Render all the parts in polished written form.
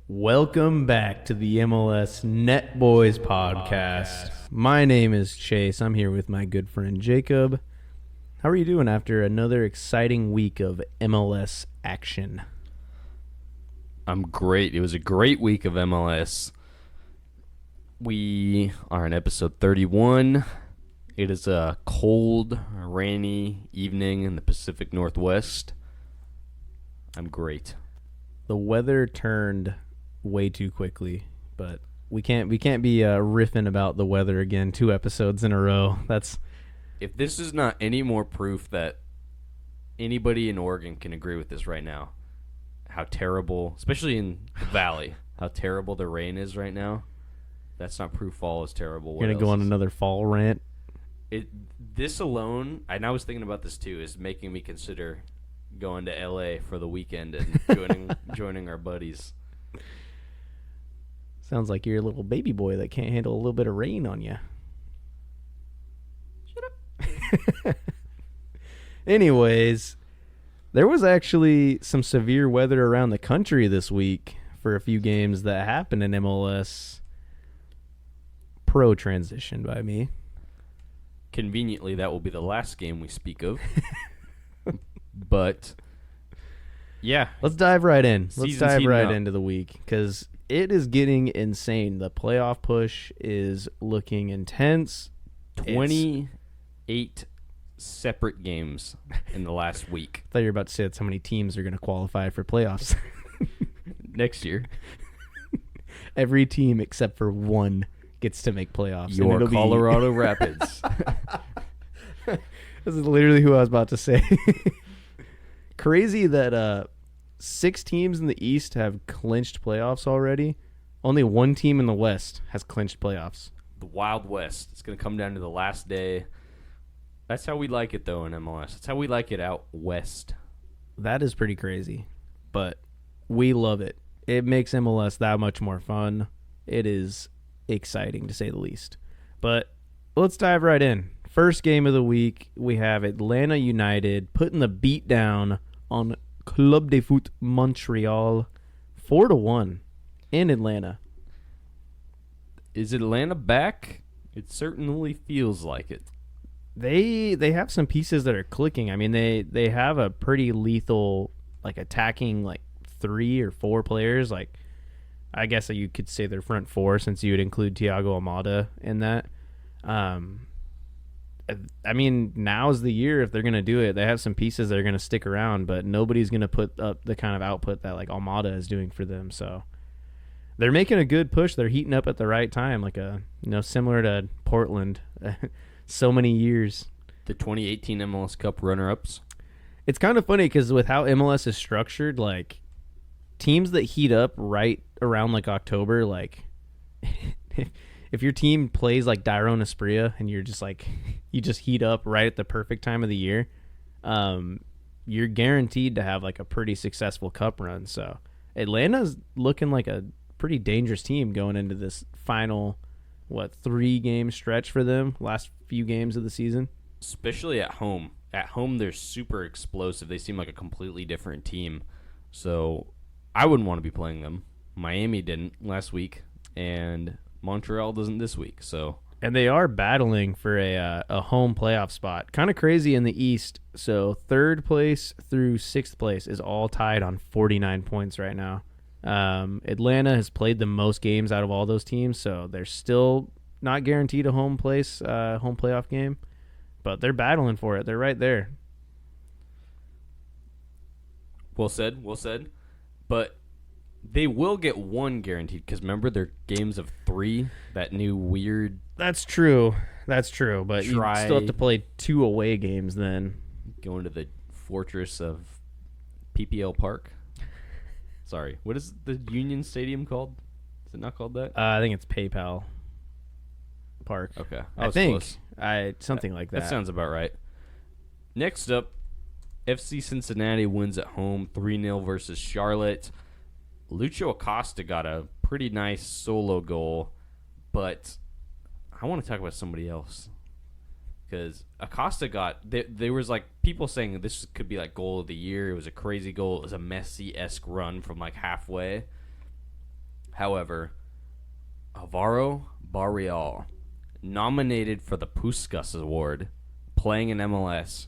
Welcome back to the MLS Net Boys podcast. My name is Chase. I'm here with my good friend Jacob. How are you doing after another exciting week of MLS action? I'm great. It was a great week of MLS. We are in episode 31. It is a cold, rainy evening in the Pacific Northwest. I'm great. The weather turned way too quickly, but we can't be riffing about the weather again 2 episodes in a row. If this is not any more proof that anybody in Oregon can agree with this right now, how terrible, especially in the Valley, how terrible the rain is right now. That's not proof fall is terrible. You're gonna go on another fall rant. This alone, and I was thinking about this too, is making me consider going to LA for the weekend and joining our buddies. Sounds like you're a little baby boy that can't handle a little bit of rain on you. Shut up. Anyways, there was actually some severe weather around the country this week for a few games that happened in MLS. Pro transition by me. Conveniently, that will be the last game we speak of. But, yeah. Let's dive right in. Season's Let's dive right up. into the week because it is getting insane. The playoff push is looking intense. 28 separate games in the last week. I thought you were about to say that's how many teams are going to qualify for playoffs. Next year. Every team except for one gets to make playoffs. Your Colorado Rapids. This is literally who I was about to say. Crazy that 6 teams in the East have clinched playoffs already. Only 1 team in the West has clinched playoffs. The Wild West. It's going to come down to the last day. That's how we like it, though, in MLS. That's how we like it out west. That is pretty crazy, but we love it. It makes MLS that much more fun. It is exciting, to say the least. But let's dive right in. First game of the week, we have Atlanta United putting the beat down on Club de Foot Montreal 4-1 in Atlanta. Is Atlanta back? It certainly feels like it. They have some pieces that are clicking. I mean, they have a pretty lethal, like, attacking, like, 3 or 4 players. Like, I guess you could say their front 4 since you would include Thiago Almada in that. I mean, now's the year if they're going to do it. They have some pieces that are going to stick around, but nobody's going to put up the kind of output that, like, Almada is doing for them. So they're making a good push. They're heating up at the right time, like similar to Portland. So many years. The 2018 MLS Cup runner-ups. It's kind of funny because with how MLS is structured, like, teams that heat up right around, like, October, like, if your team plays like Dairon Asprilla and you're just like, you just heat up right at the perfect time of the year, you're guaranteed to have like a pretty successful cup run. So Atlanta's looking like a pretty dangerous team going into this final, 3-game stretch for them, last few games of the season. Especially at home. At home, they're super explosive. They seem like a completely different team. So I wouldn't want to be playing them. Miami didn't last week, and Montreal doesn't this week. And they are battling for a home playoff spot. Kind of crazy in the East. So 3rd place through 6th place is all tied on 49 points right now. Atlanta has played the most games out of all those teams, so they're still not guaranteed a home playoff game, but they're battling for it. They're right there. Well said. But they will get 1 guaranteed because remember their games of 3, that new weird. That's true. But you still have to play 2 away games then. Going to the fortress of PPL Park. Sorry, what is the Union Stadium called? Is it not called that? I think it's PayPal Park. Okay, I think something like that. That sounds about right. Next up, FC Cincinnati wins at home 3-0 versus Charlotte. Lucho Acosta got a pretty nice solo goal, but I want to talk about somebody else. because Acosta got there was like people saying this could be like goal of the year. It was a crazy goal. It was a Messi-esque run from like halfway. However, Alvaro Barreal, nominated for the Puskas Award, playing in MLS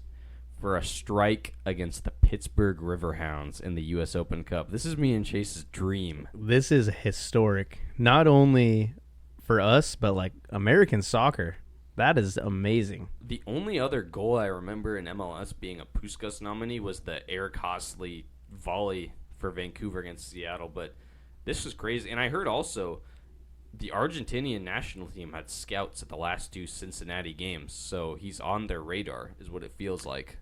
for a strike against the Pittsburgh Riverhounds in the U.S. Open Cup. This is me and Chase's dream. This is historic, not only for us, but like American soccer. That is amazing. The only other goal I remember in MLS being a Puskas nominee was the Eric Hostley volley for Vancouver against Seattle, but this was crazy. And I heard also the Argentinian national team had scouts at the last 2 Cincinnati games, so he's on their radar, is what it feels like.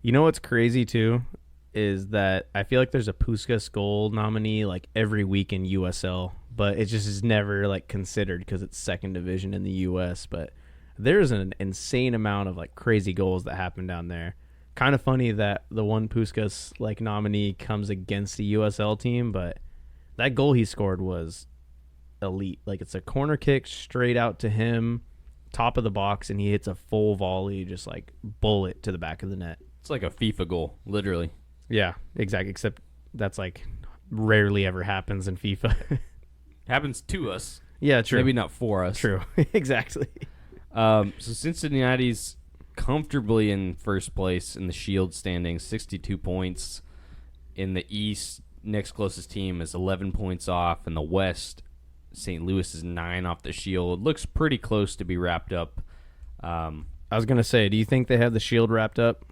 You know what's crazy too is that I feel like there's a Puskas goal nominee like every week in USL, but it just is never like considered because it's second division in the US. But there's an insane amount of like crazy goals that happen down there. Kind of funny that the one Puskas like nominee comes against the USL team, but that goal he scored was elite. Like it's a corner kick straight out to him, top of the box, and he hits a full volley, just like bullet to the back of the net. It's like a FIFA goal, literally. Yeah, exactly. Except that's like rarely ever happens in FIFA. Happens to us. Yeah, true. Maybe not for us. True. Exactly. So Cincinnati's comfortably in first place in the Shield standings, 62 points. In the East, next closest team is 11 points off. In the West, St. Louis is 9 off the Shield. Looks pretty close to be wrapped up. I was going to say, do you think they have the Shield wrapped up?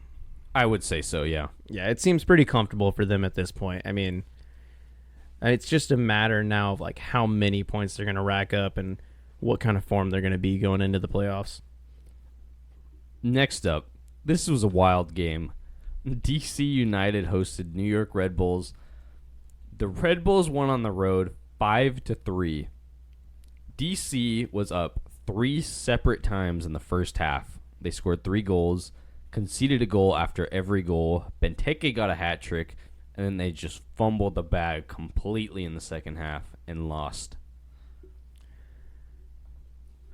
I would say so, yeah. Yeah, it seems pretty comfortable for them at this point. I mean, it's just a matter now of like how many points they're going to rack up and what kind of form they're going to be going into the playoffs. Next up, this was a wild game. DC United hosted New York Red Bulls. The Red Bulls won on the road 5-3. DC was up 3 separate times in the first half. They scored 3 goals, conceded a goal after every goal. Benteke got a hat trick, and then they just fumbled the bag completely in the second half and lost.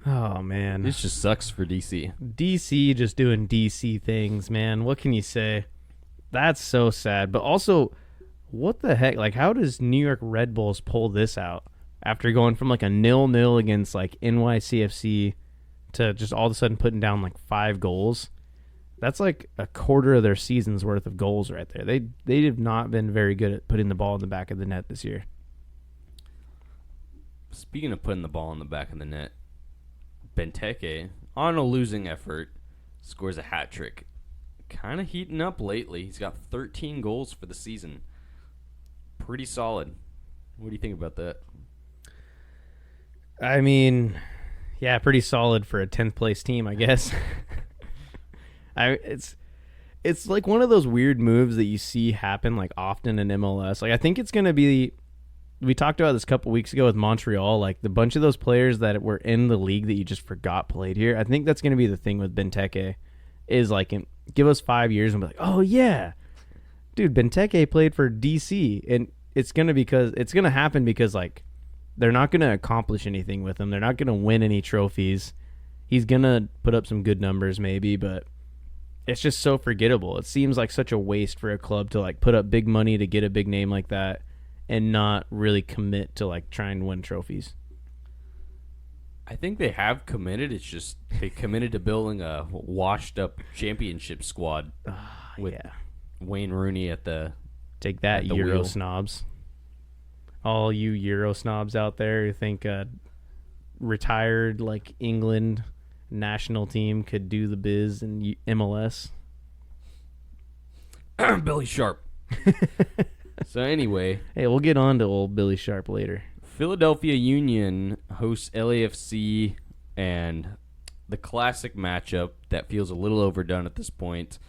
Oh, man. This just sucks for DC. DC just doing DC things, man. What can you say? That's so sad. But also, what the heck? Like, how does New York Red Bulls pull this out after going from like a 0-0 against like NYCFC to just all of a sudden putting down like 5 goals? That's like a quarter of their season's worth of goals right there. They have not been very good at putting the ball in the back of the net this year. Speaking of putting the ball in the back of the net, Benteke, on a losing effort, scores a hat trick. Kind of heating up lately. He's got 13 goals for the season. Pretty solid. What do you think about that? I mean, yeah, pretty solid for a 10th place team, I guess. It's like one of those weird moves that you see happen like often in MLS. Like I think it's going to be, we talked about this a couple weeks ago with Montreal, like the bunch of those players that were in the league that you just forgot played here. I think that's going to be the thing with Benteke is like give us 5 years and be like, oh yeah, dude, Benteke played for DC, and it's going to happen because like they're not going to accomplish anything with him. They're not going to win any trophies. He's going to put up some good numbers maybe, but it's just so forgettable. It seems like such a waste for a club to like put up big money to get a big name like that and not really commit to like try and win trophies. I think they have committed. It's just they committed to building a washed-up championship squad with Wayne Rooney at the take that, at the Euro wheel. snobs. All you Euro snobs out there who think retired like England national team could do the biz in MLS. Billy Sharp. So anyway, Hey, we'll get on to old Billy Sharp later. Philadelphia Union hosts LAFC, and the classic matchup that feels a little overdone at this point.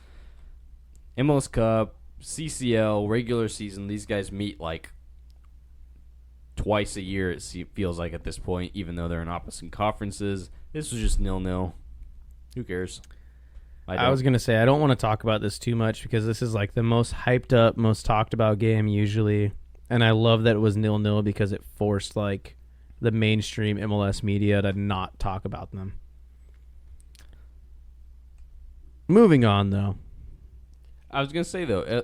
MLS Cup, CCL, regular season, these guys meet like twice a year, it feels like at this point, even though they're in opposite conferences. This was just 0-0. Who cares? I was going to say, I don't want to talk about this too much because this is like the most hyped up, most talked about game usually. And I love that it was 0-0 because it forced like the mainstream MLS media to not talk about them. Moving on, though. I was going to say, though,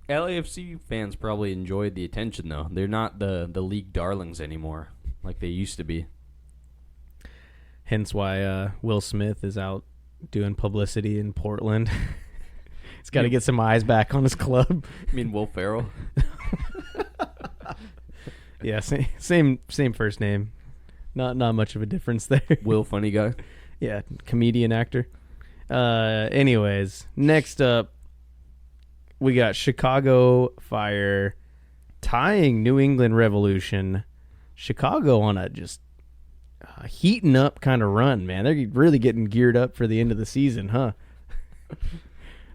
LAFC fans probably enjoyed the attention, though. They're not the league darlings anymore like they used to be. Hence why Will Smith is out doing publicity in Portland. He's got to get some eyes back on his club. You mean Will Ferrell? Yeah, same first name. Not much of a difference there. Will, funny guy. Yeah, comedian actor. Anyways, next up, we got Chicago Fire tying New England Revolution. Chicago on a just heating up kind of run, man. They're really getting geared up for the end of the season, huh?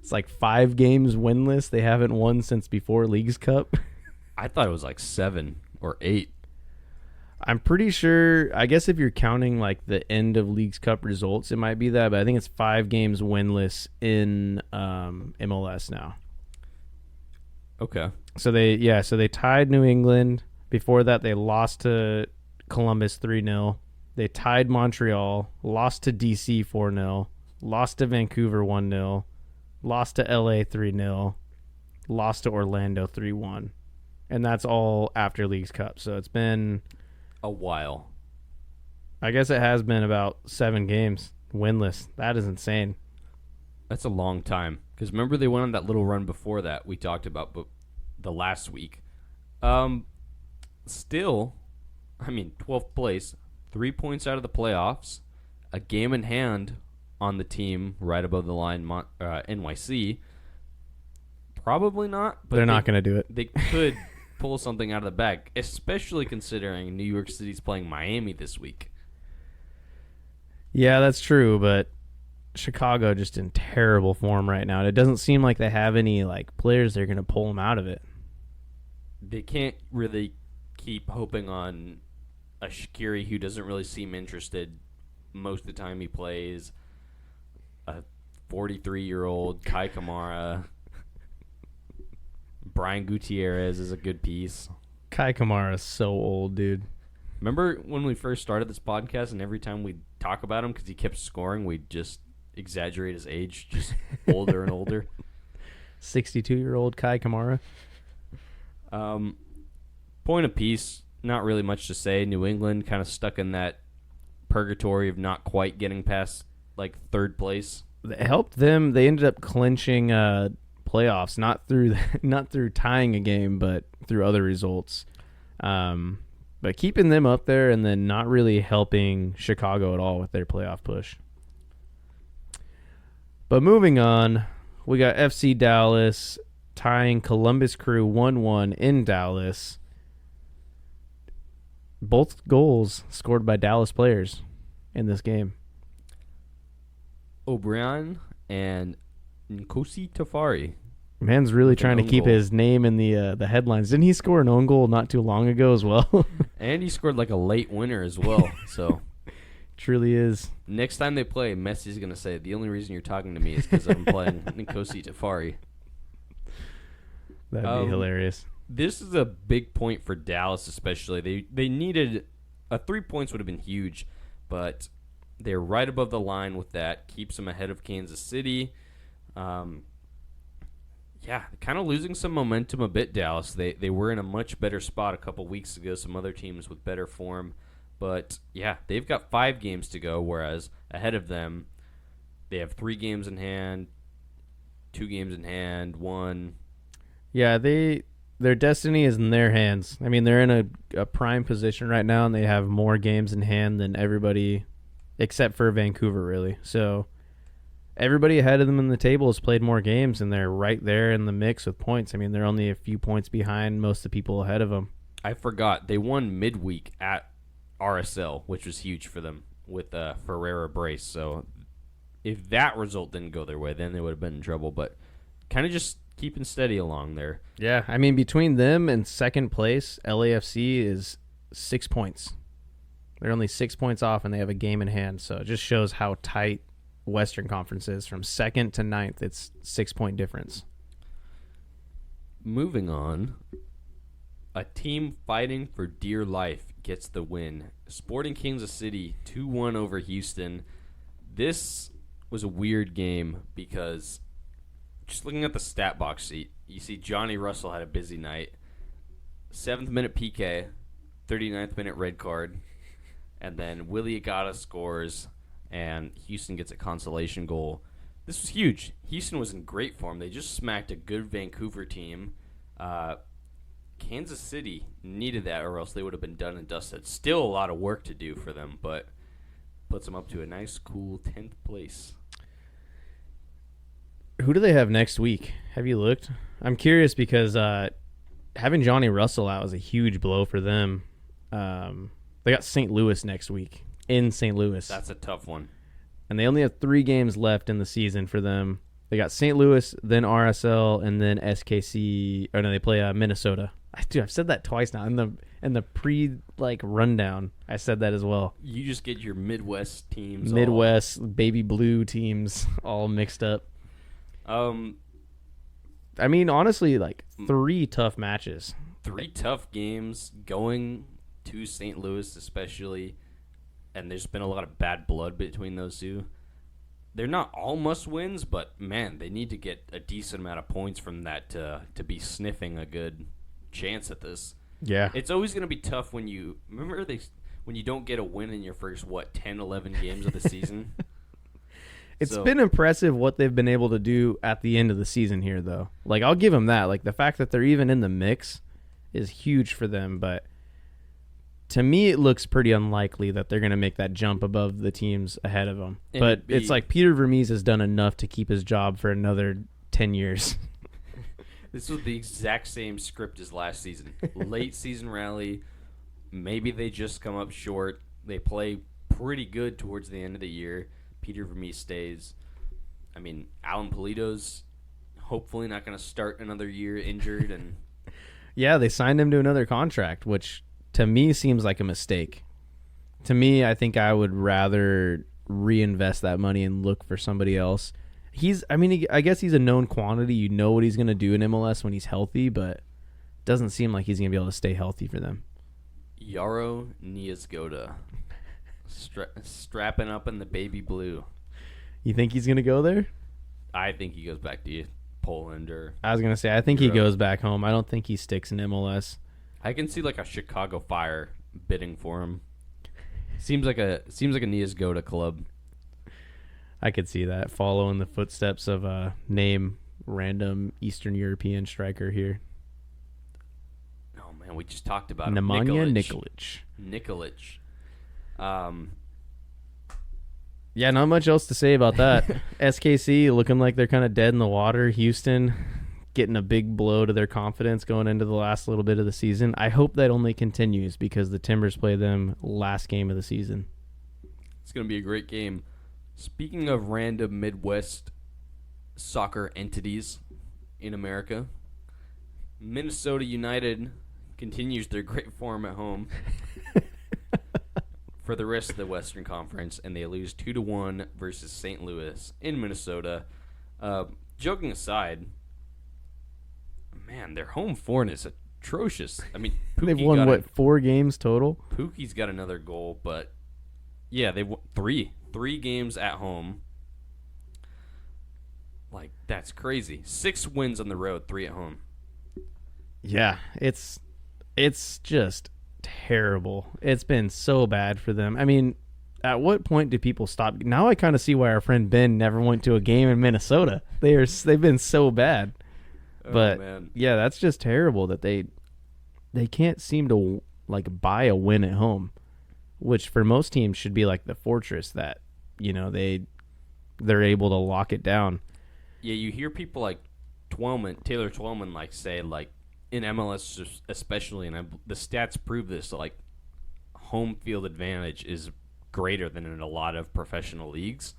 It's like 5 games winless. They haven't won since before Leagues Cup. I thought it was like 7 or 8. I'm pretty sure, I guess if you're counting like the end of Leagues Cup results, it might be that, but I think it's 5 games winless in MLS now. Okay. So they tied New England. Before that, they lost to Columbus 3-0. They tied Montreal, lost to DC 4-0, lost to Vancouver 1-0, lost to LA 3-0, lost to Orlando 3-1. And that's all after Leagues Cup. So it's been a while. I guess it has been about 7 games winless. That is insane. That's a long time. Because remember they went on that little run before that we talked about the last week. Still, 12th place, 3 points out of the playoffs, a game in hand on the team right above the line, NYC. Probably not. But they're not going to do it. They could pull something out of the bag, especially considering New York City's playing Miami this week. Yeah, that's true, but Chicago just in terrible form right now. It doesn't seem like they have any like players that are going to pull them out of it. They can't really keep hoping on a Shaqiri who doesn't really seem interested most of the time he plays. A 43-year-old Kai Kamara. Brian Gutierrez is a good piece. Kai Kamara is so old, dude. Remember when we first started this podcast and every time we'd talk about him because he kept scoring, we'd just exaggerate his age, just older and older. 62-year-old Kai Kamara. Point of peace, not really much to say. New England kind of stuck in that purgatory of not quite getting past like 3rd place. It helped them. They ended up clinching playoffs, not through tying a game, but through other results. But keeping them up there and then not really helping Chicago at all with their playoff push. But moving on, we got FC Dallas tying Columbus Crew 1-1 in Dallas. Both goals scored by Dallas players in this game. O'Brien and Nkosi Tafari. Man's really trying to keep goal. his name in the headlines. Didn't he score an own goal not too long ago as well? And he scored like a late winner as well. So truly is. Next time they play, Messi's going to say, the only reason you're talking to me is because I'm playing Nkosi Tafari. That'd be hilarious. This is a big point for Dallas especially. They needed... 3 points would have been huge, but they're right above the line with that. Keeps them ahead of Kansas City. Kind of losing some momentum a bit, Dallas. They were in a much better spot a couple weeks ago, some other teams with better form. But, yeah, they've got 5 games to go, whereas ahead of them, they have 3 games in hand, 2 games in hand, 1. Yeah, their destiny is in their hands. I mean, they're in a prime position right now, and they have more games in hand than everybody except for Vancouver, really. So everybody ahead of them in the table has played more games, and they're right there in the mix with points. I mean, they're only a few points behind most of the people ahead of them. I forgot. They won midweek at RSL, which was huge for them with Ferreira brace. So if that result didn't go their way, then they would have been in trouble. But kind of just keeping steady along there. Yeah, I mean, between them and second place, LAFC is 6 points. They're only 6 points off, and they have a game in hand. So it just shows how tight Western Conference is. From 2nd to 9th, it's 6-point difference. Moving on, a team fighting for dear life gets the win. Sporting Kansas City 2-1 over Houston. This was a weird game because just looking at the stat box sheet, you see Johnny Russell had a busy night. 7th minute PK, 39th minute red card, and then Willie Agata scores, and Houston gets a consolation goal. This was huge. Houston was in great form. They just smacked a good Vancouver team. Kansas City needed that, or else they would have been done and dusted. Still a lot of work to do for them, but puts them up to a nice, cool 10th place. Who do they have next week? Have you looked? I'm curious because having Johnny Russell out is a huge blow for them. They got St. Louis next week in St. Louis. That's a tough one. And they only have 3 games left in the season for them. They got St. Louis, then RSL, and then SKC. Or no, they play Minnesota. Dude, I've said that twice now. In the rundown, I said that as well. You just get your Midwest teams. Baby blue teams all mixed up. I mean, honestly, 3 tough matches. 3 tough games going to St. Louis, especially, and there's been a lot of bad blood between those two. They're not all must-wins, but, man, they need to get a decent amount of points from that to be sniffing a good chance at this. Yeah. It's always going to be tough when you don't get a win in your first, 10, 11 games of the season. It's been impressive what they've been able to do at the end of the season here, though. I'll give them that. The fact that they're even in the mix is huge for them, but to me, it looks pretty unlikely that they're going to make that jump above the teams ahead of them. But it's like Peter Vermees has done enough to keep his job for another 10 years. This was the exact same script as last season. Late season rally. Maybe they just come up short. They play pretty good towards the end of the year. Peter Vermees stays. I mean, Alan Polito's hopefully not going to start another year injured. And yeah, they signed him to another contract, which to me seems like a mistake. To me, I think I would rather reinvest that money and look for somebody else. I guess he's a known quantity. You know what he's going to do in MLS when he's healthy, but it doesn't seem like he's going to be able to stay healthy for them. Yaro Niezgoda. Strapping up in the baby blue. You think he's going to go there? I think he goes back to Poland or I was going to say, I think Europe. he goes back home. I don't think he sticks in MLS. I can see a Chicago Fire bidding for him. Seems like a Niezgoda club. I could see that, following the footsteps of a random Eastern European striker here. Oh man, we just talked about Nemanja him. Nikolic. Yeah, not much else to say about that. SKC looking like they're kind of dead in the water. Houston getting a big blow to their confidence going into the last little bit of the season. I hope that only continues because the Timbers play them last game of the season. It's going to be a great game. Speaking of random Midwest soccer entities in America, Minnesota United continues their great form at home for the rest of the Western Conference, and they lose 2-1 versus St. Louis in Minnesota. Joking aside, man, their home form is atrocious. I mean, they've won, 4 games total? Pookie's got another goal, but yeah, they won 3 games at home. That's crazy. 6 wins on the road, 3 at home. Yeah, it's just terrible. It's been so bad for them. I mean, at what point do people stop? Now I kind of see why our friend Ben never went to a game in Minnesota. They've been so bad. But man. Yeah, that's just terrible that they can't seem to buy a win at home, which for most teams should be the fortress that they're able to lock it down. Yeah, you hear people like Taylor Twellman say in MLS especially, and the stats prove this, home field advantage is greater than in a lot of professional leagues.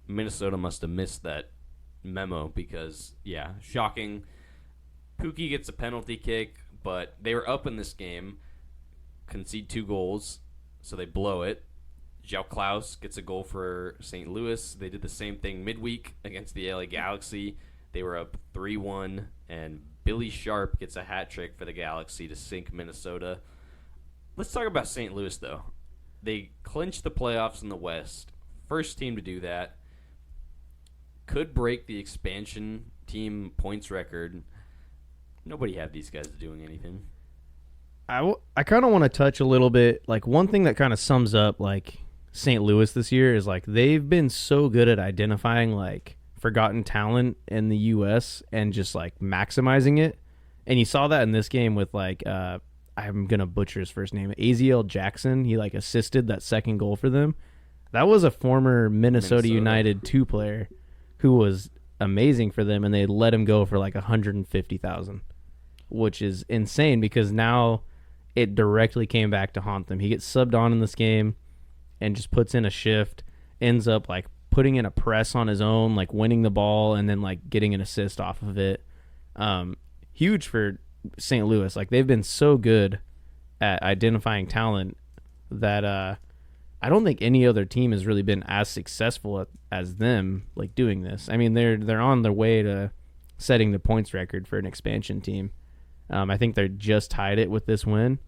Minnesota must have missed that memo because, yeah, shocking. Pookie gets a penalty kick, but they were up in this game, concede 2 goals, so they blow it. João Klaus gets a goal for St. Louis. They did the same thing midweek against the LA Galaxy. They were up 3-1, and Billy Sharp gets a hat trick for the Galaxy to sink Minnesota. Let's talk about St. Louis, though. They clinched the playoffs in the West. First team to do that. Could break the expansion team points record. Nobody had these guys doing anything. I kind of want to touch a little bit, like one thing that kind of sums up like St. Louis this year is like they've been so good at identifying like forgotten talent in the U.S. and just like maximizing it. And you saw that in this game with like I'm gonna butcher his first name, Aziel Jackson. He like assisted that second goal for them. That was a former Minnesota United 2 player who was amazing for them, and they let him go for like 150,000, which is insane because now it directly came back to haunt them. He gets subbed on in this game and just puts in a shift, ends up like putting in a press on his own, like winning the ball and then like getting an assist off of it. Huge for St. Louis. Like they've been so good at identifying talent that I don't think any other team has really been as successful as them like doing this. I mean, they're on their way to setting the points record for an expansion team. I think they just tied it with this win.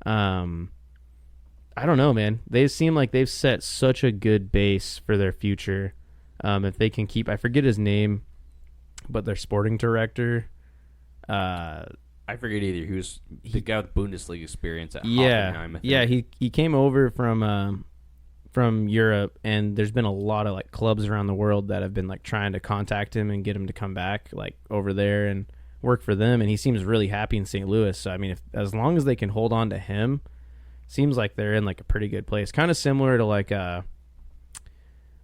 I don't know, man. They seem like they've set such a good base for their future. If they can keep, I forget his name, but their sporting director. I forget either. He was the guy with Bundesliga experience at Hoffenheim. I think. Yeah. He came over from Europe, and there's been a lot of like clubs around the world that have been like trying to contact him and get him to come back like over there and work for them, and he seems really happy in St. Louis. So I mean, as long as they can hold on to him, seems like they're in like a pretty good place. Kind of similar to like Ned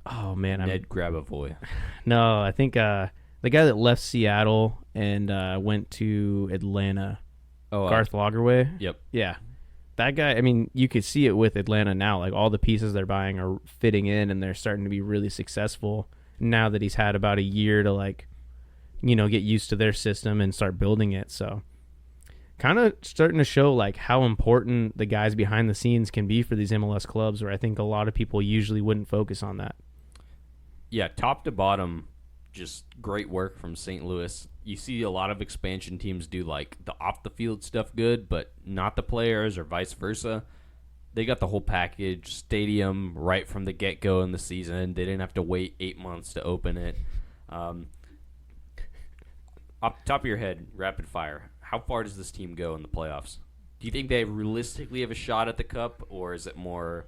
Grabavoy. No, I think the guy that left Seattle and went to Atlanta. Garth Lagerwey. Yep. Yeah. That guy, I mean, you could see it with Atlanta now. Like all the pieces they're buying are fitting in, and they're starting to be really successful now that he's had about a year to like, get used to their system and start building it. So kind of starting to show like how important the guys behind the scenes can be for these MLS clubs, where I think a lot of people usually wouldn't focus on that. Yeah, top to bottom, just great work from St. Louis. You see a lot of expansion teams do like the off the field stuff good, but not the players, or vice versa. They got the whole package, stadium right from the get-go in the season. They didn't have to wait 8 months to open it. Off the top of your head, rapid fire, how far does this team go in the playoffs? Do you think they realistically have a shot at the Cup, or is it more...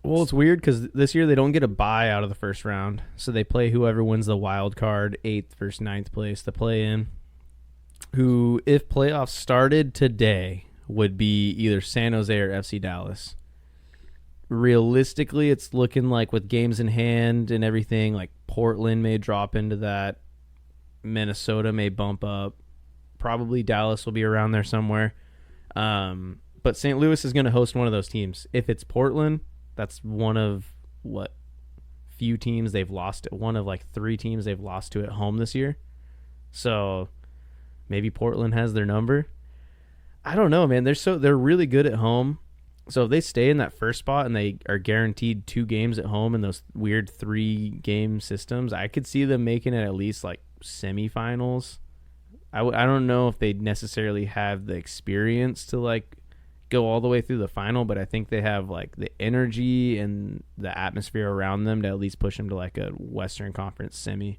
Well, it's weird because this year they don't get a bye out of the first round, so they play whoever wins the wild card, 8th versus 9th place to play in, who, if playoffs started today, would be either San Jose or FC Dallas. Realistically, it's looking like with games in hand and everything, like Portland may drop into that. Minnesota may bump up. Probably Dallas will be around there somewhere. But St. Louis is going to host one of those teams. If it's Portland, that's one of few teams they've lost. One of like 3 teams they've lost to at home this year. So maybe Portland has their number. I don't know, man. They're really good at home. So if they stay in that first spot and they are guaranteed 2 games at home in those weird 3-game systems, I could see them making it at least like semifinals. I don't know if they necessarily have the experience to like go all the way through the final, but I think they have like the energy and the atmosphere around them to at least push them to like a Western Conference semi.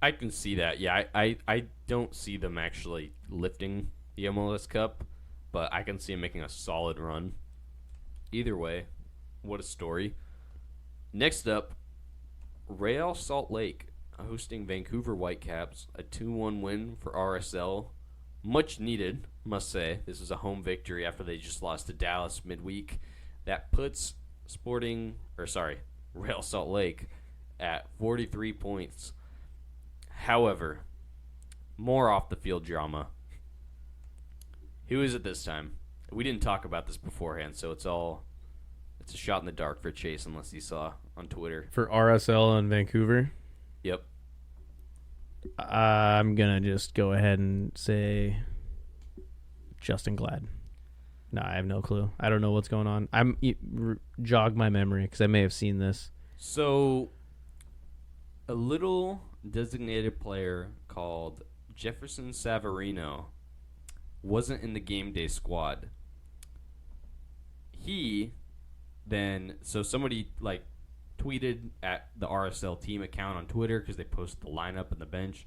I can see that. Yeah, I don't see them actually lifting the MLS Cup, but I can see them making a solid run. Either way, what a story. Next up, Real Salt Lake hosting Vancouver Whitecaps, a 2-1 win for RSL. Much needed, must say. This is a home victory after they just lost to Dallas midweek. That puts Real Salt Lake at 43 points. However, more off-the-field drama. Who is it this time? We didn't talk about this beforehand, so it's a shot in the dark for Chase unless you saw on Twitter. For RSL and Vancouver? Yep. I'm going to just go ahead and say Justin Glad. No, I have no clue. I don't know what's going on. Jog my memory because I may have seen this. So, a little designated player called Jefferson Savarino wasn't in the game day squad. Somebody like tweeted at the RSL team account on Twitter because they posted the lineup and the bench.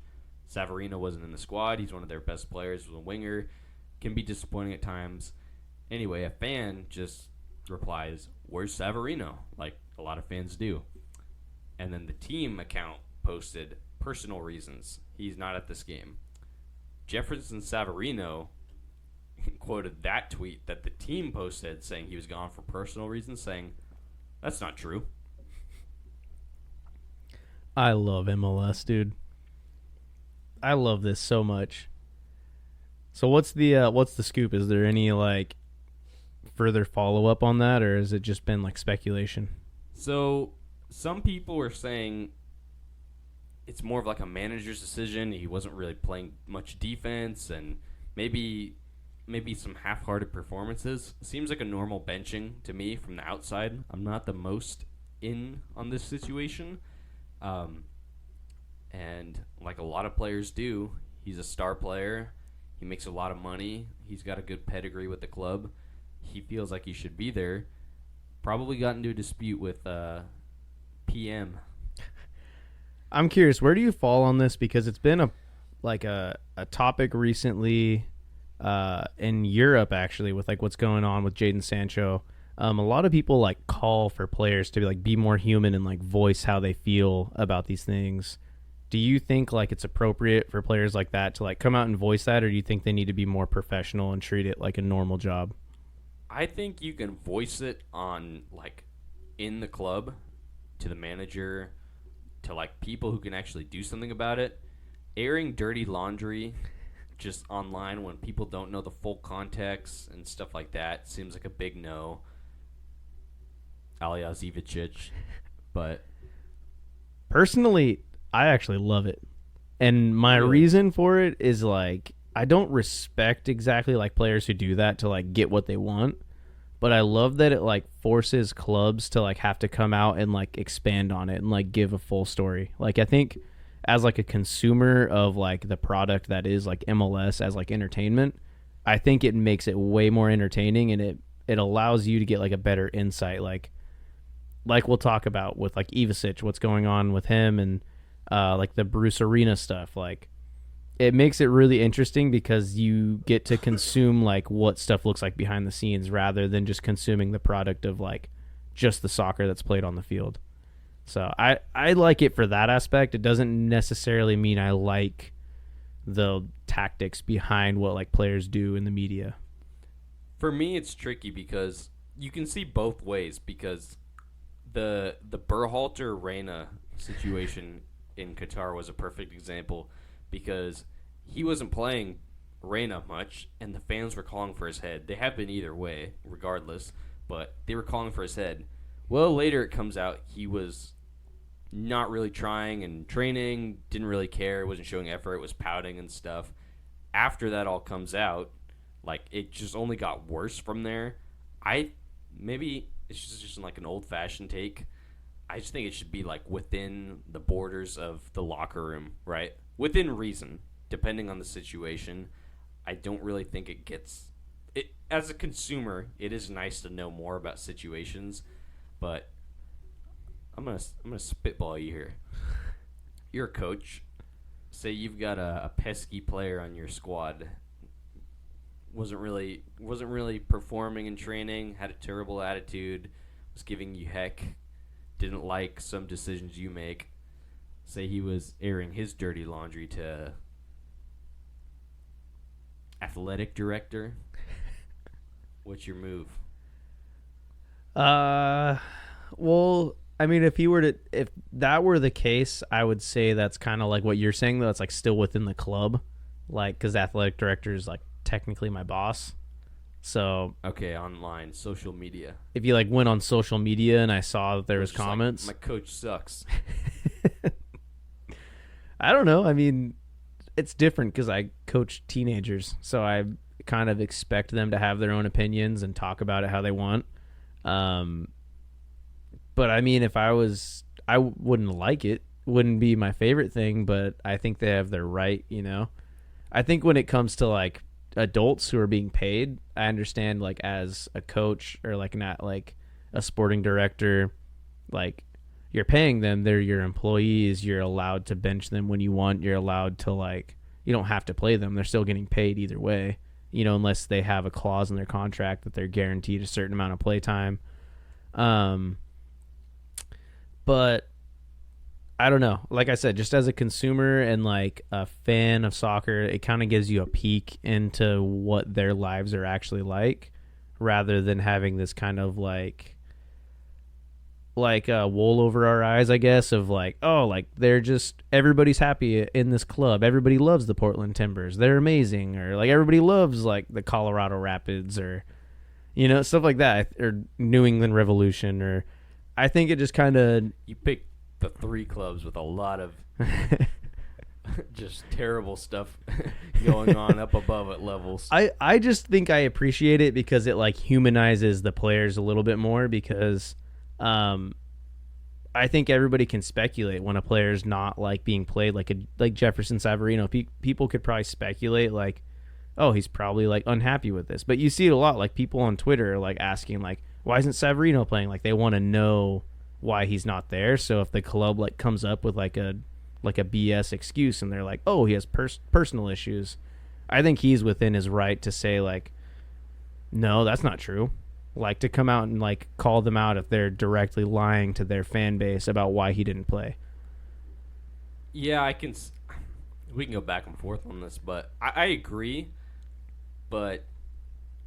Savarino wasn't in the squad. He's one of their best players. Was a winger. Can be disappointing at times. Anyway, a fan just replies, "Where's Savarino?" Like a lot of fans do. And then the team account posted personal reasons. He's not at this game. Jefferson Savarino quoted that tweet that the team posted saying he was gone for personal reasons, saying, "That's not true." I love MLS, dude. I love this so much. So what's the scoop? Is there any like further follow up on that, or has it just been like speculation? So some people are saying it's more of like a manager's decision. He wasn't really playing much defense, and maybe some half-hearted performances. Seems like a normal benching to me from the outside. I'm not the most in on this situation. And like a lot of players do, he's a star player. He makes a lot of money. He's got a good pedigree with the club. He feels like he should be there. Probably got into a dispute with PM. I'm curious, where do you fall on this? Because it's been a topic recently in Europe, actually, with like what's going on with Jadon Sancho. A lot of people like call for players to be more human and like voice how they feel about these things. Do you think like it's appropriate for players like that to like come out and voice that, or do you think they need to be more professional and treat it like a normal job? I think you can voice it on like in the club to the manager, to like people who can actually do something about it. Airing dirty laundry just online when people don't know the full context and stuff like that seems like a big no. Alias Ivicic. But personally, I actually love it. And my reason for it is like I don't respect exactly like players who do that to like get what they want, but I love that it like forces clubs to like have to come out and like expand on it and like give a full story. Like I think as like a consumer of like the product that is like MLS as like entertainment, I think it makes it way more entertaining, and it allows you to get like a better insight. Like we'll talk about with like Ivicic, what's going on with him, and like the Bruce Arena stuff. Like it makes it really interesting because you get to consume like what stuff looks like behind the scenes rather than just consuming the product of like just the soccer that's played on the field. So I like it for that aspect. It doesn't necessarily mean I like the tactics behind what like players do in the media. For me, it's tricky because you can see both ways, because the Berhalter Reina situation in Qatar was a perfect example, because he wasn't playing Reina much and the fans were calling for his head. They have been either way, regardless, but they were calling for his head. Well, later it comes out he was not really trying and training, didn't really care, wasn't showing effort, was pouting and stuff. After that all comes out, like it just only got worse from there. Maybe it's just like an old-fashioned take. I just think it should be like within the borders of the locker room, right? Within reason, depending on the situation. I don't really think it gets it as a consumer. It is nice to know more about situations, but I'm gonna spitball you here. You're a coach. Say you've got a pesky player on your squad. Wasn't really performing in training. Had a terrible attitude. Was giving you heck. Didn't like some decisions you make. Say he was airing his dirty laundry to athletic director. What's your move? Well, I mean, if that were the case, I would say that's kind of like what you're saying, though. It's like still within the club, like because athletic director is like technically my boss. So okay, online, social media. If you like went on social media and I saw that there was comments, like, my coach sucks. I don't know. I mean, it's different because I coach teenagers, so I kind of expect them to have their own opinions and talk about it how they want. But I mean, if I wouldn't like it. Wouldn't be my favorite thing, but I think they have their right, you know. I think when it comes to like adults who are being paid, I understand like as a coach or like not like a sporting director, like you're paying them. They're your employees. You're allowed to bench them when you want. You're allowed to, like, you don't have to play them. They're still getting paid either way, unless they have a clause in their contract that they're guaranteed a certain amount of play time. But I don't know. Like I said, just as a consumer and like a fan of soccer, it kind of gives you a peek into what their lives are actually like, rather than having this kind of like wool over our eyes, I guess, of like, oh, like they're just, everybody's happy in this club. Everybody loves the Portland Timbers. They're amazing. Or like everybody loves like the Colorado Rapids, or, stuff like that, or New England Revolution. Or I think it just kind of, You pick the 3 clubs with a lot of just terrible stuff going on up above at levels. I just think I appreciate it because it like humanizes the players a little bit more, because I think everybody can speculate when a player's not like being played like Jefferson Savarino. People could probably speculate like, oh, he's probably like unhappy with this. But you see it a lot. Like people on Twitter are like asking like, why isn't Savarino playing? Like they want to know why he's not there. So if the club like comes up with like a BS excuse and they're like, oh, he has personal issues, I think he's within his right to say like, no, that's not true. Like to come out and like call them out if they're directly lying to their fan base about why he didn't play. Yeah, we can go back and forth on this, but I agree. But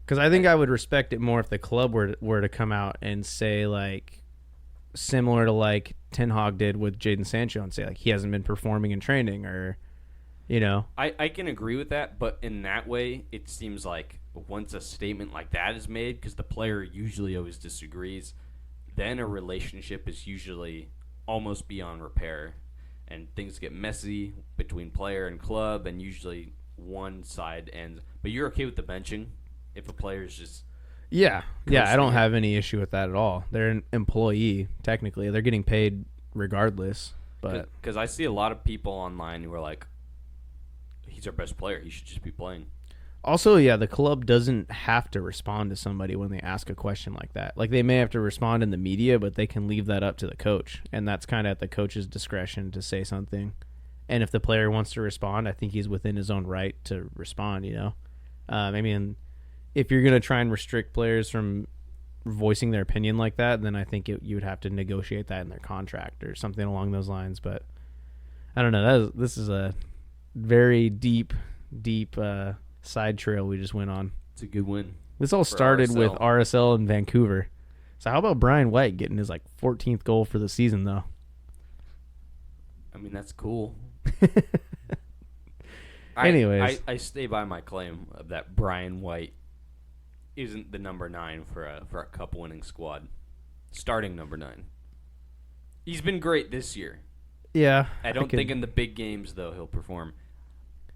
because I think I would respect it more if the club were to come out and say like, similar to like Ten Hag did with Jadon Sancho, and say like he hasn't been performing in training, or I can agree with that, but in that way it seems like once a statement like that is made, because the player usually always disagrees, then a relationship is usually almost beyond repair, and things get messy between player and club, and usually one side ends. But you're okay with the benching if a player's just yeah, I don't have any issue with that at all. They're an employee, technically. They're getting paid regardless. But because I see a lot of people online who are like, he's our best player, he should just be playing. Also, yeah, the club doesn't have to respond to somebody when they ask a question like that. Like, they may have to respond in the media, but they can leave that up to the coach. And that's kind of at the coach's discretion to say something. And if the player wants to respond, I think he's within his own right to respond, I mean, if you're going to try and restrict players from voicing their opinion like that, then I think you would have to negotiate that in their contract or something along those lines. But I don't know. This is a very deep side trail we just went on. It's a good win. This all started with RSL in Vancouver. So how about Brian White getting his 14th goal for the season, though? I mean, that's cool. Anyways, I stay by my claim of that Brian White isn't the number 9 for a cup winning squad. Starting number 9. He's been great this year. Yeah. I don't think in the big games though he'll perform.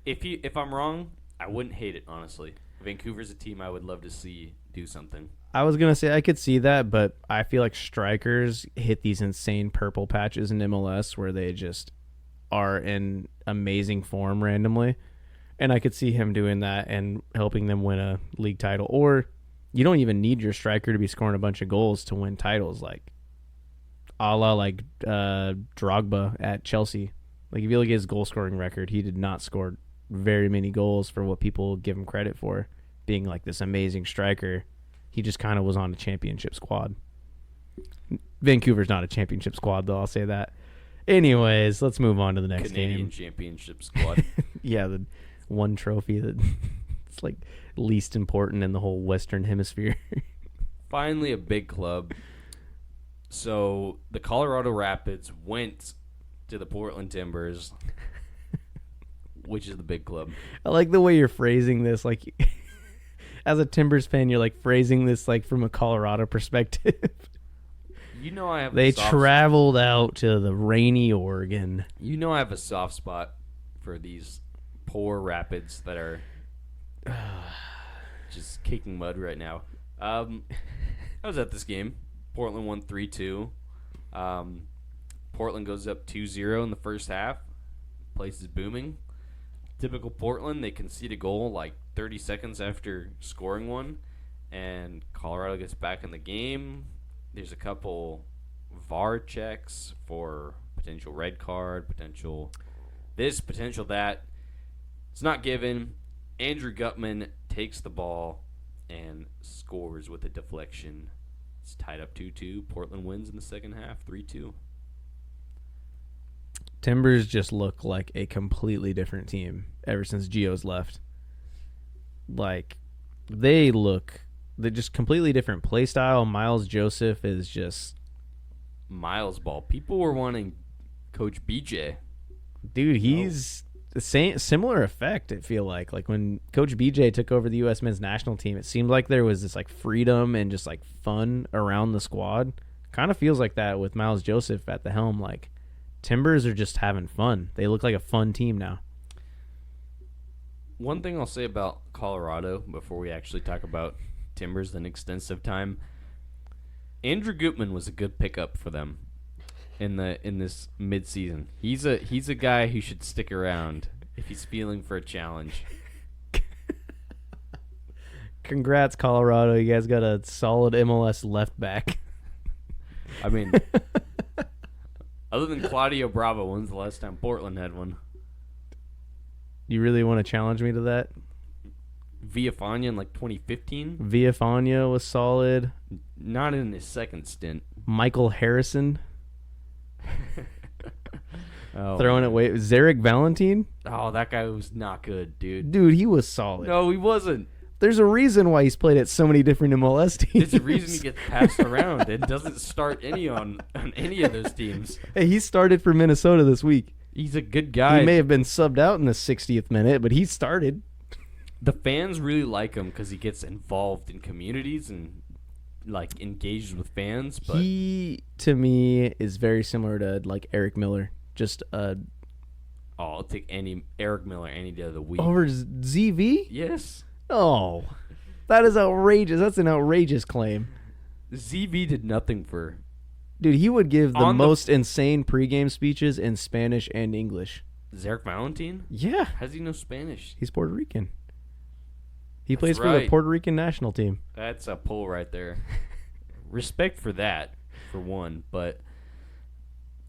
If I'm wrong, I wouldn't hate it, honestly. Vancouver's a team I would love to see do something. I was gonna say I could see that, but I feel like strikers hit these insane purple patches in MLS where they just are in amazing form randomly. And I could see him doing that and helping them win a league title. Or you don't even need your striker to be scoring a bunch of goals to win titles, like a la Drogba at Chelsea. Like if you look at his goal scoring record, he did not score very many goals for what people give him credit for, being like this amazing striker. He just kind of was on a championship squad. Vancouver's not a championship squad, though, I'll say that. Anyways, let's move on to the next Canadian game. championship squad. Yeah, the one trophy that it's like least important in the whole Western Hemisphere. Finally, a big club. So the Colorado Rapids went to the Portland Timbers, which is the big club. I like the way you're phrasing this. Like, as a Timbers fan, you're like phrasing this like from a Colorado perspective. You know I have. They traveled out to the rainy Oregon. You know I have a soft spot for these poor Rapids that are just kicking mud right now. I was at this game. Portland won 3-2. Portland goes up 2-0 in the first half. Place is booming. Typical Portland, they concede a goal like 30 seconds after scoring one, and Colorado gets back in the game. There's a couple VAR checks for potential red card, potential this, potential that. It's not given. Andrew Gutman takes the ball and scores with a deflection. It's tied up 2-2. Portland wins in the second half, 3-2. Timbers just look like a completely different team ever since Gio's left. Like, they're just completely different play style. Miles Joseph is just... Miles ball. People were wanting Coach BJ. Dude, he's the same similar effect, I feel like. Like, when Coach BJ took over the U.S. men's national team, it seemed like there was this, like, freedom and just, like, fun around the squad. Kind of feels like that with Miles Joseph at the helm. Like, Timbers are just having fun. They look like a fun team now. One thing I'll say about Colorado before we actually talk about Timbers in extensive time, Andrew Gutman was a good pickup for them in this midseason. He's a guy who should stick around if he's feeling for a challenge. Congrats, Colorado. You guys got a solid MLS left back. I mean, other than Claudio Bravo, when's the last time Portland had one? You really want to challenge me to that? Villafana in like 2015? Villafana was solid. Not in his second stint. Michael Harrison. Oh, throwing it way. Zarek Valentine? Oh, that guy was not good, dude. Dude, he was solid. No, he wasn't. There's a reason why he's played at so many different MLS teams. There's a reason he gets passed around and doesn't start any on any of those teams. Hey, he started for Minnesota this week. He's a good guy. He may have been subbed out in the 60th minute, but he started. The fans really like him because he gets involved in communities and like engages with fans. But he, to me, is very similar to like Eric Miller. Just I'll take Eric Miller any day of the week over ZV. Yes. Oh, that is outrageous. That's an outrageous claim. ZV did nothing for. Dude, he would give the most insane pregame speeches in Spanish and English. Zarek Valentine? Yeah. How does he know Spanish? He's Puerto Rican. He plays for the Puerto Rican national team. That's a pull right there. Respect for that, for one, but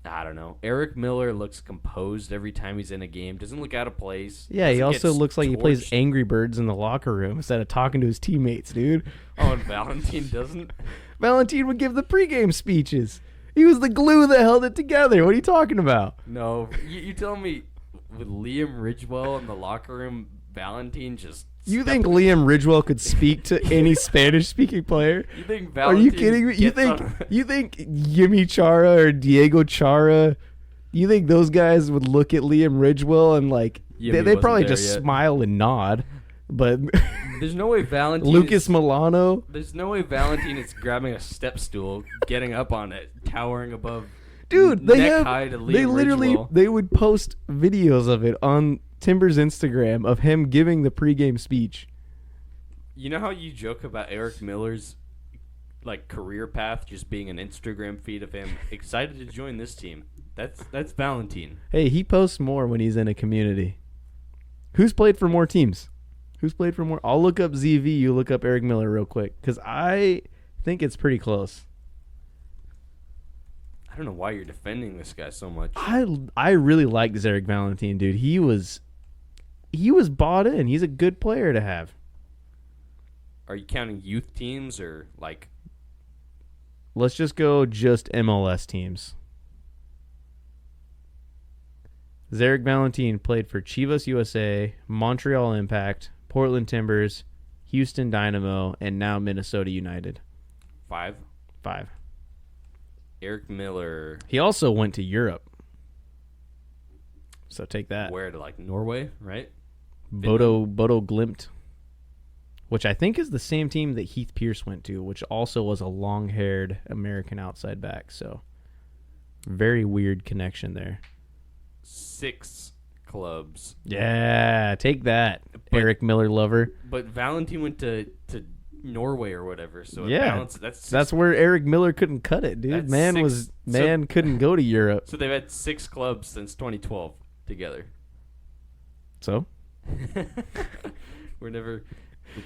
I don't know. Eric Miller looks composed every time he's in a game. Doesn't look out of place. Yeah, he also looks like he plays Angry Birds in the locker room instead of talking to his teammates, dude. Oh, and Valentine doesn't? Valentine would give the pregame speeches. He was the glue that held it together. What are you talking about? No, you tell me with Liam Ridgewell in the locker room, Valentine just... You think Liam Ridgewell could speak to any Spanish-speaking player? You think Valentine... Are you kidding me? You think Yimmy Chara or Diego Chara, you think those guys would look at Liam Ridgewell and like... They'd probably just smile and nod, but... There's no way Valentine... Lucas Milano? There's no way Valentine is grabbing a step stool, getting up on it, towering above... Dude, they Ridgewell. They would post videos of it on Timber's Instagram of him giving the pregame speech. You know how you joke about Eric Miller's like career path just being an Instagram feed of him excited to join this team? That's Valentine. Hey, he posts more when he's in a community. Who's played for more teams? Who's played for more? I'll look up ZV. You look up Eric Miller real quick because I think it's pretty close. I don't know why you're defending this guy so much. I really liked Zarek Valentine, dude. He was bought in. He's a good player to have. Are you counting youth teams or like? Let's just go MLS teams. Zarek Valentine played for Chivas USA, Montreal Impact, Portland Timbers, Houston Dynamo, and now Minnesota United. 5. Eric Miller. He also went to Europe. So take that. Where to, like Norway, right? Bodo Glimt, which I think is the same team that Heath Pierce went to, which also was a long-haired American outside back. So very weird connection there. 6 clubs. Yeah, take that, Eric Miller lover. But Valentine went to Norway or whatever, so yeah, that's where Eric Miller couldn't cut it, dude. Man couldn't go to Europe. So they've had 6 clubs since 2012 together. So we're never.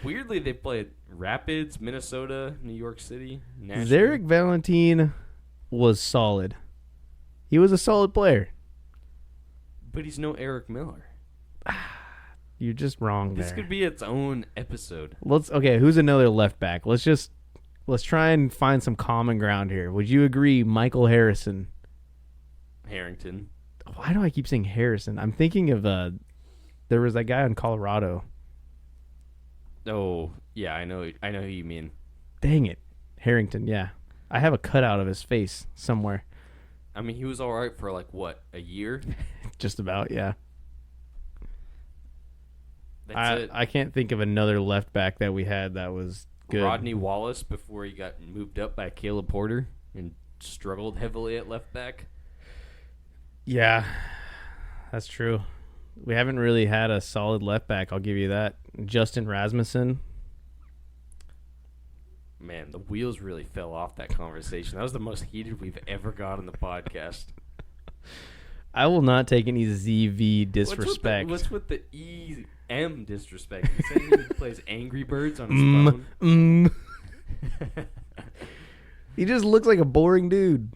Weirdly, they played Rapids, Minnesota, New York City, Nashville. Zarek Valentine was solid. He was a solid player. But he's no Eric Miller. You're just wrong there. This could be its own episode. Okay, who's another left back? Let's try and find some common ground here. Would you agree Michael Harrison? Harrington. Why do I keep saying Harrison? I'm thinking of there was that guy in Colorado. Oh, yeah, I know who you mean. Dang it. Harrington, yeah. I have a cutout of his face somewhere. I mean, he was all right for like what, a year? Just about, yeah. That's it. I can't think of another left back that we had that was good. Rodney Wallace before he got moved up by Caleb Porter and struggled heavily at left back. Yeah, that's true. We haven't really had a solid left back, I'll give you that. Justin Rasmussen. Man, the wheels really fell off that conversation. That was the most heated we've ever got on the podcast. I will not take any ZV disrespect. What's with the EM disrespect? You saying he plays Angry Birds on his phone? He just looks like a boring dude.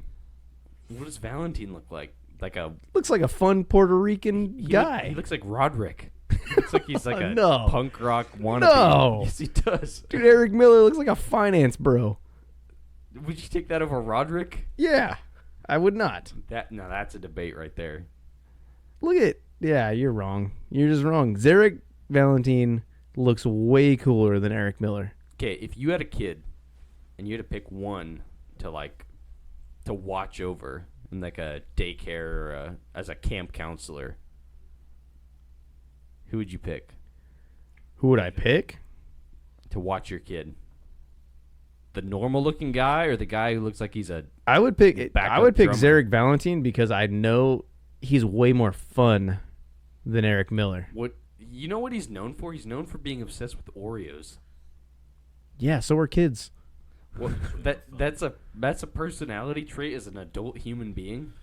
What does Valentine look like? Looks like a fun Puerto Rican guy. He looks like Roderick. Looks like he's like a No. punk rock wannabe. No. Yes, he does. Dude, Eric Miller looks like a finance bro. Would you take that over Roderick? Yeah, I would not. That's a debate right there. Look at yeah, you're wrong. You're just wrong. Zarek Valentine looks way cooler than Eric Miller. Okay, if you had a kid and you had to pick one to watch over in like a daycare or as a camp counselor, who would you pick? Who would I pick? To watch your kid? The normal looking guy or the guy who looks like he's a I would pick drummer? Zarek Valentine because I know he's way more fun than Eric Miller. What you know what he's known for? He's known for being obsessed with Oreos. Yeah, so are kids. Well, that's a personality trait as an adult human being.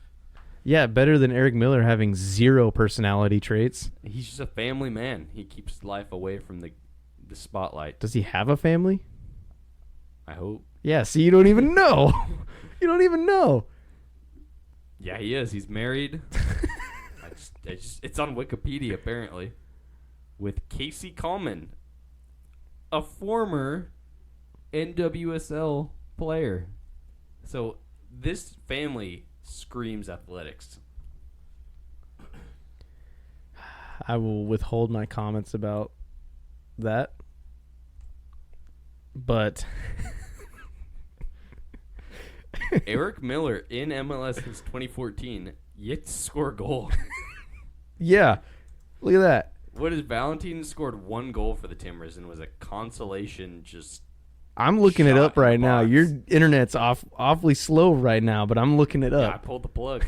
Yeah, better than Eric Miller having zero personality traits. He's just a family man. He keeps life away from the spotlight. Does he have a family? I hope. Yeah, see, you don't even know. You don't even know. Yeah, he is. He's married. It's on Wikipedia, apparently. With Casey Coleman, a former NWSL player. So this family screams athletics. I will withhold my comments about that. But Eric Miller in MLS since 2014 yet to score a goal. yeah, look at that. What is Valentine scored one goal for the Timbers and was a consolation just I'm looking it shot up in the right now. box. Your internet's awfully slow right now, but I'm looking it Yeah, I up. pulled the plug.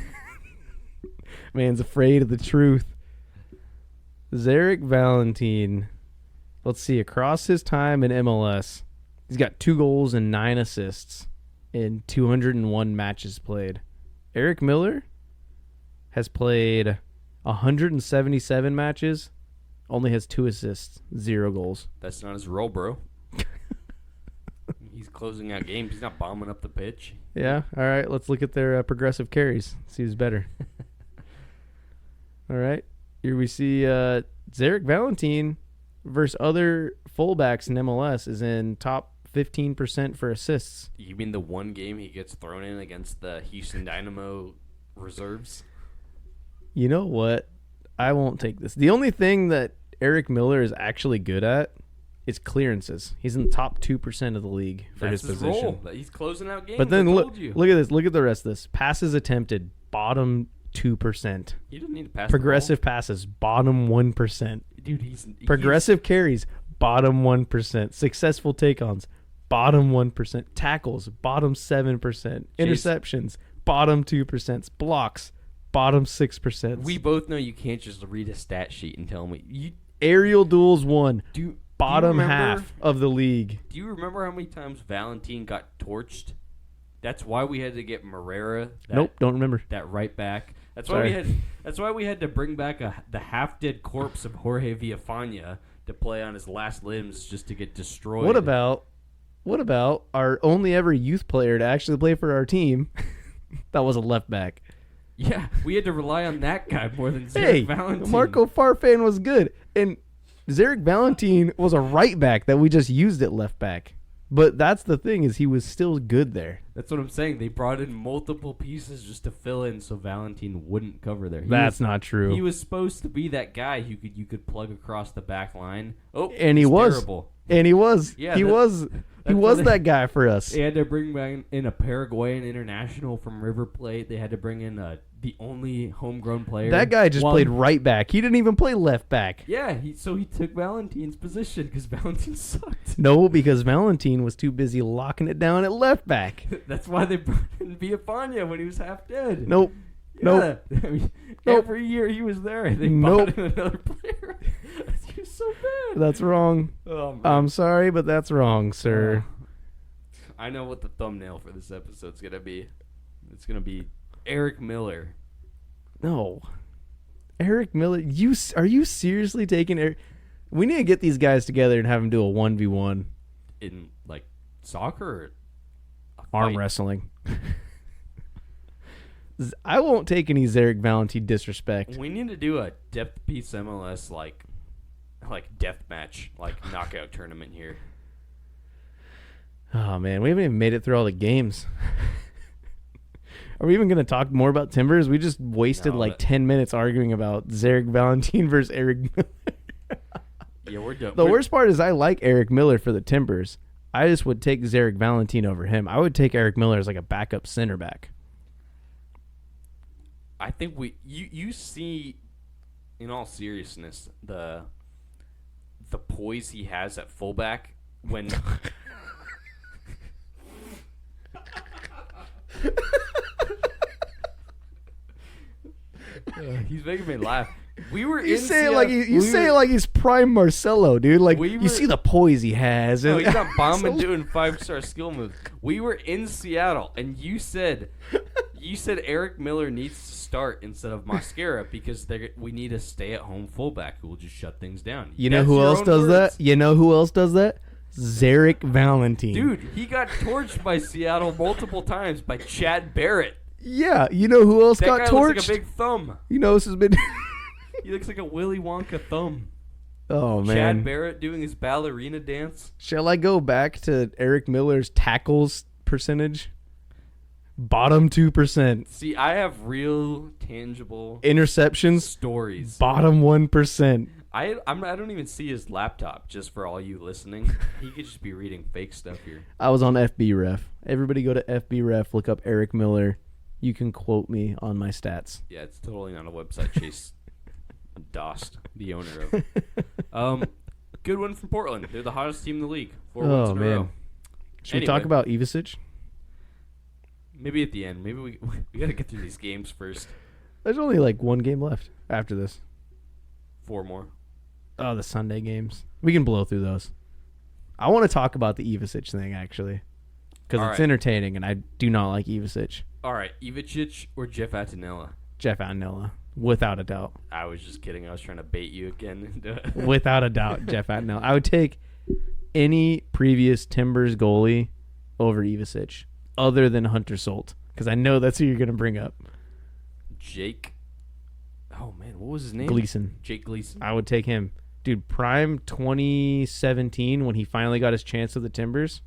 Man's afraid of the truth. Zarek Valentine. Let's see. Across his time in MLS, he's got 2 goals and 9 assists in 201 matches played. Eric Miller has played 177 matches, only has 2 assists, 0 goals. That's not his role, bro. He's closing out games. He's not bombing up the pitch. Yeah. All right. Let's look at their progressive carries. See who's better. All right. Here we see Zarek Valentine versus other fullbacks in MLS is in top 15% for assists. You mean the one game he gets thrown in against the Houston Dynamo reserves? You know what? I won't take this. The only thing that Eric Miller is actually good at is clearances. He's in the top 2% of the league for That's his his position. role. He's closing out games. But then I look told you. at this. Look at the rest of this. Passes attempted, bottom 2%. He doesn't need to pass Progressive passes, bottom 1%. the ball. Dude, Progressive carries, bottom 1%. Successful take-ons, bottom 1%. Tackles, bottom 7%. Interceptions, bottom 2%. Blocks, bottom 6%. We both know you can't just read a stat sheet and tell me. Aerial duels won. Bottom remember- half of the league. Do you remember how many times Valentine got torched? That's why we had to get Morera. Nope, don't remember. That right back. That's Sorry. why we had to bring back the half dead corpse of Jorge Villafana to play on his last limbs just to get destroyed. What about our only ever youth player to actually play for our team, That was a left back. Yeah, we had to rely on that guy more than Hey, Zarek Valentine. Marco Farfan was good. And Zarek Valentine was a right back that we just used at left back. But that's the thing, is he was still good there. That's what I'm saying. They brought in multiple pieces just to fill in so Valentine wouldn't cover there. That's not true. He was supposed to be that guy who you could plug across the back line. Oh, And he was. terrible. And he was. Yeah, he was that guy for us. They had to bring back in a Paraguayan international from River Plate. They had to bring in the only homegrown player. That guy just played right back. He didn't even play left back. Yeah, so he took Valentine's position because Valentine sucked. No, because Valentine was too busy locking it down at left back. That's why they brought in Villafana when he was half dead. Nope. Yeah. Nope. I mean, Nope. every year he was there, and they Nope. bought in another player. He was so bad. That's wrong. Oh, man. I'm sorry, but that's wrong, sir. I know what the thumbnail for this episode's gonna be. It's gonna be Eric Miller. No. Eric Miller, are you seriously taking Eric? We need to get these guys together and have them do a 1v1 In like soccer or a arm fight? wrestling. I won't take any Zarek Valentine disrespect. We need to do a depth piece MLS like death match, like knockout tournament here. Oh man, we haven't even made it through all the games. Are we even going to talk more about Timbers? We just wasted 10 minutes arguing about Zarek Valentine versus Eric Miller. Yeah, we're done. The worst part is I like Eric Miller for the Timbers. I just would take Zarek Valentine over him. I would take Eric Miller as like a backup center back. I think you see, in all seriousness, the poise he has at fullback when he's making me laugh. We were You in say it Seattle- like he's prime Marcelo, dude. Like We you were- see the poise he has. No, and- he's not bombing doing 5-star skill moves. We were in Seattle, and you said Eric Miller needs to start instead of Mascara because we need a stay-at-home fullback who will just shut things down. You know That's who your else own does words. that? You know who else does that? Zarek Valentine. Dude, he got torched by Seattle multiple times by Chad Barrett. Yeah, you know who else That got guy torched? looks like a big thumb. You know this has been. He looks like a Willy Wonka thumb. Oh man. Chad Barrett doing his ballerina dance. Shall I go back to Eric Miller's tackles percentage? Bottom 2%. See, I have real, tangible Interceptions, stories. bottom 1%. I don't even see his laptop. Just for all you listening, he could just be reading fake stuff here. I was on FB Ref. Everybody go to FB Ref, look up Eric Miller. You can quote me on my stats. Yeah, it's totally not a website. Chase Dost, the owner of. Good one from Portland. They're the hottest team in the league. 4 wins in a row. Should we talk about Ivicic? Maybe at the end. Maybe we got to get through these games first. There's only like one game left after this. 4 more. Oh, the Sunday games. We can blow through those. I want to talk about the Ivicic thing, actually. Because All it's right. entertaining, and I do not like Ivicic. All right, Ivicic or Jeff Attinella? Jeff Attinella, without a doubt. I was just kidding. I was trying to bait you again. Without a doubt, Jeff Attinella. I would take any previous Timbers goalie over Ivicic, other than Hunter Solt, because I know that's who you're going to bring up. Jake. Oh, man. What was his name? Gleason. Jake Gleason. I would take him. Dude, prime 2017 when he finally got his chance with the Timbers,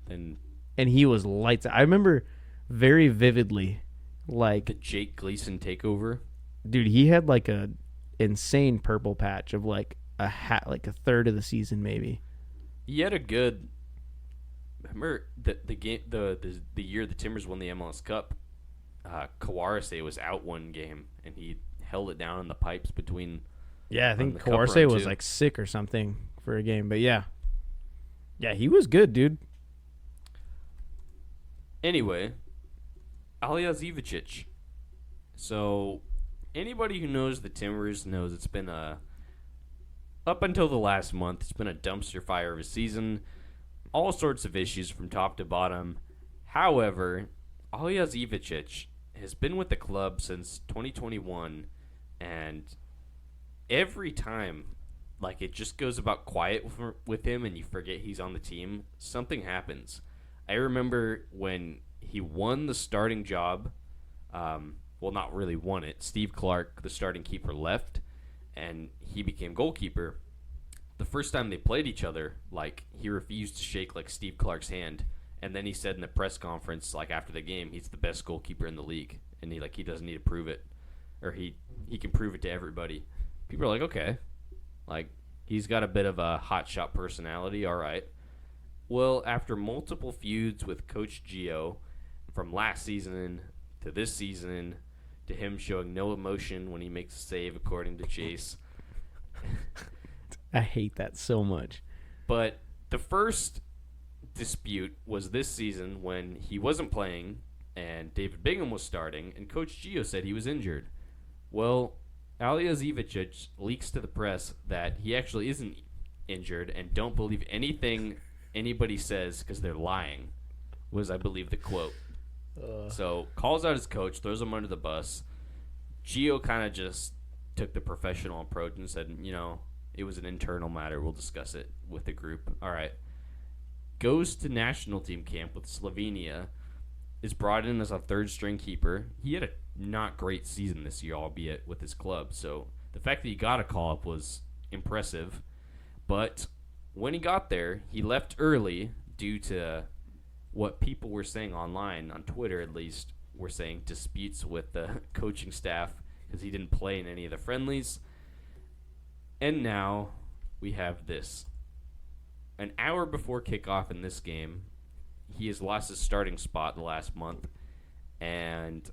And and he was lights. I remember very vividly, like, the Jake Gleason takeover. dude, he had like a insane purple patch of like a third of the season maybe. He had a good. Remember the game the year the Timbers won the MLS Cup. Kawarise was out one game and he held it down in the pipes between. Yeah, I on think the cup Kawarise run, was too. like sick or something for a game, but yeah, he was good, dude. Anyway, Alija Ivicic. So, anybody who knows the Timbers knows it's been up until the last month, it's been a dumpster fire of a season. All sorts of issues from top to bottom. However, Alija Ivicic has been with the club since 2021, and every time, like, it just goes about quiet with him and you forget he's on the team, something happens. I remember when he won the starting job Well, not really won it. Steve Clark, the starting keeper, left, and he became goalkeeper. The first time they played each other, like, he refused to shake, like, Steve Clark's hand. And then he said in the press conference, like, after the game, he's the best goalkeeper in the league. And he doesn't need to prove it. Or he can prove it to everybody. People are like, okay. Like, he's got a bit of a hotshot personality, all right. Well, after multiple feuds with Coach Gio, from last season to this season, to him showing no emotion when he makes a save, according to Chase. I hate that so much. But the first dispute was this season when he wasn't playing and David Bingham was starting, and Coach Gio said he was injured. Well, Alija Ivičić leaks to the press that he actually isn't injured and don't believe anything anybody says because they're lying, was, I believe, the quote. So calls out his coach, throws him under the bus. Gio kind of just took the professional approach and said, it was an internal matter. We'll discuss it with the group. All right. Goes to national team camp with Slovenia, is brought in as a third-string keeper. He had a not great season this year, albeit with his club. So the fact that he got a call-up was impressive. But when he got there, he left early due to what people were saying online, on Twitter at least, were saying disputes with the coaching staff because he didn't play in any of the friendlies. And now we have this. An hour before kickoff in this game, he has lost his starting spot the last month, and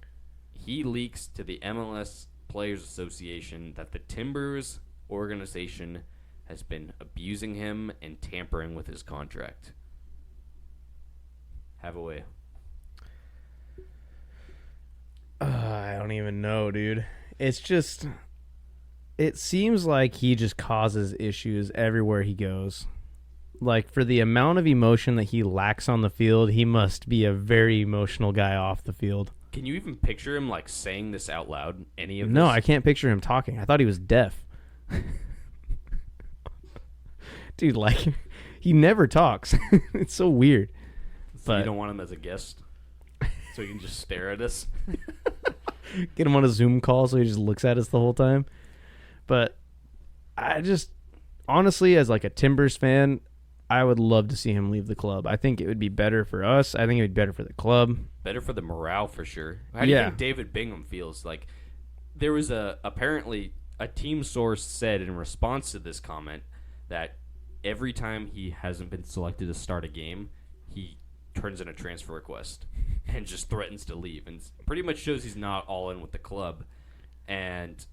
he leaks to the MLS Players Association that the Timbers organization has been abusing him and tampering with his contract. Have a way. I don't even know, dude. It's just, it seems like he just causes issues everywhere he goes. Like, for the amount of emotion that he lacks on the field, he must be a very emotional guy off the field. Can you even picture him, like, saying this out loud? Any of this? No, I can't picture him talking. I thought he was deaf. Dude, like, he never talks. It's so weird. So you don't want him as a guest? So he can just stare at us? Get him on a Zoom call so he just looks at us the whole time. But I just, honestly, as like a Timbers fan, I would love to see him leave the club. I think it would be better for us. I think it would be better for the club. Better for the morale, for sure. How do you think David Bingham feels? Like, there was apparently a team source said in response to this comment that every time he hasn't been selected to start a game, he turns in a transfer request and just threatens to leave, and pretty much shows he's not all in with the club. And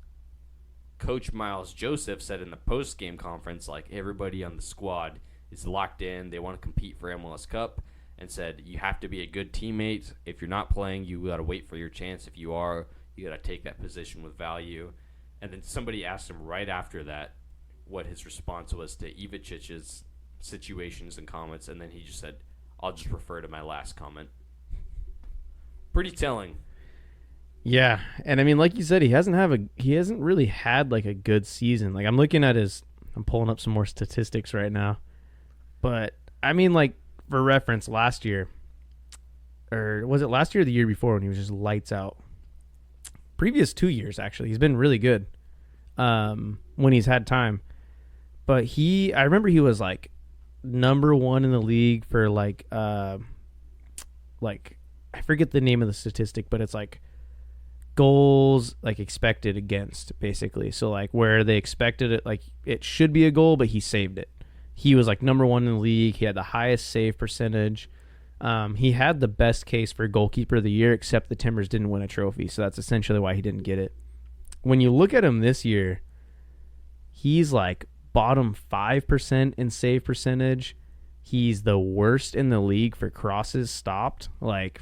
Coach Miles Joseph said in the post-game conference, like, everybody on the squad is locked in. They want to compete for MLS Cup, and said you have to be a good teammate. If you're not playing, you got to wait for your chance. If you are, you got to take that position with value. And then somebody asked him right after that what his response was to Ivicic's situations and comments, and then he just said, I'll just refer to my last comment. Pretty telling. Yeah, and I mean, like you said, he hasn't really had like a good season. Like, I'm pulling up some more statistics right now, but I mean, like, for reference, last year, or was it last year or the year before when he was just lights out? Previous 2 years, actually, he's been really good when he's had time. But I remember he was like number one in the league for like I forget the name of the statistic, but it's like goals like expected against, basically. So like where they expected it, like it should be a goal, but he saved it. He was like number one in the league. He had the highest save percentage. He had the best case for goalkeeper of the year, except the Timbers didn't win a trophy, so that's essentially why he didn't get it. When you look at him this year, he's like bottom 5% in save percentage. He's the worst in the league for crosses stopped, like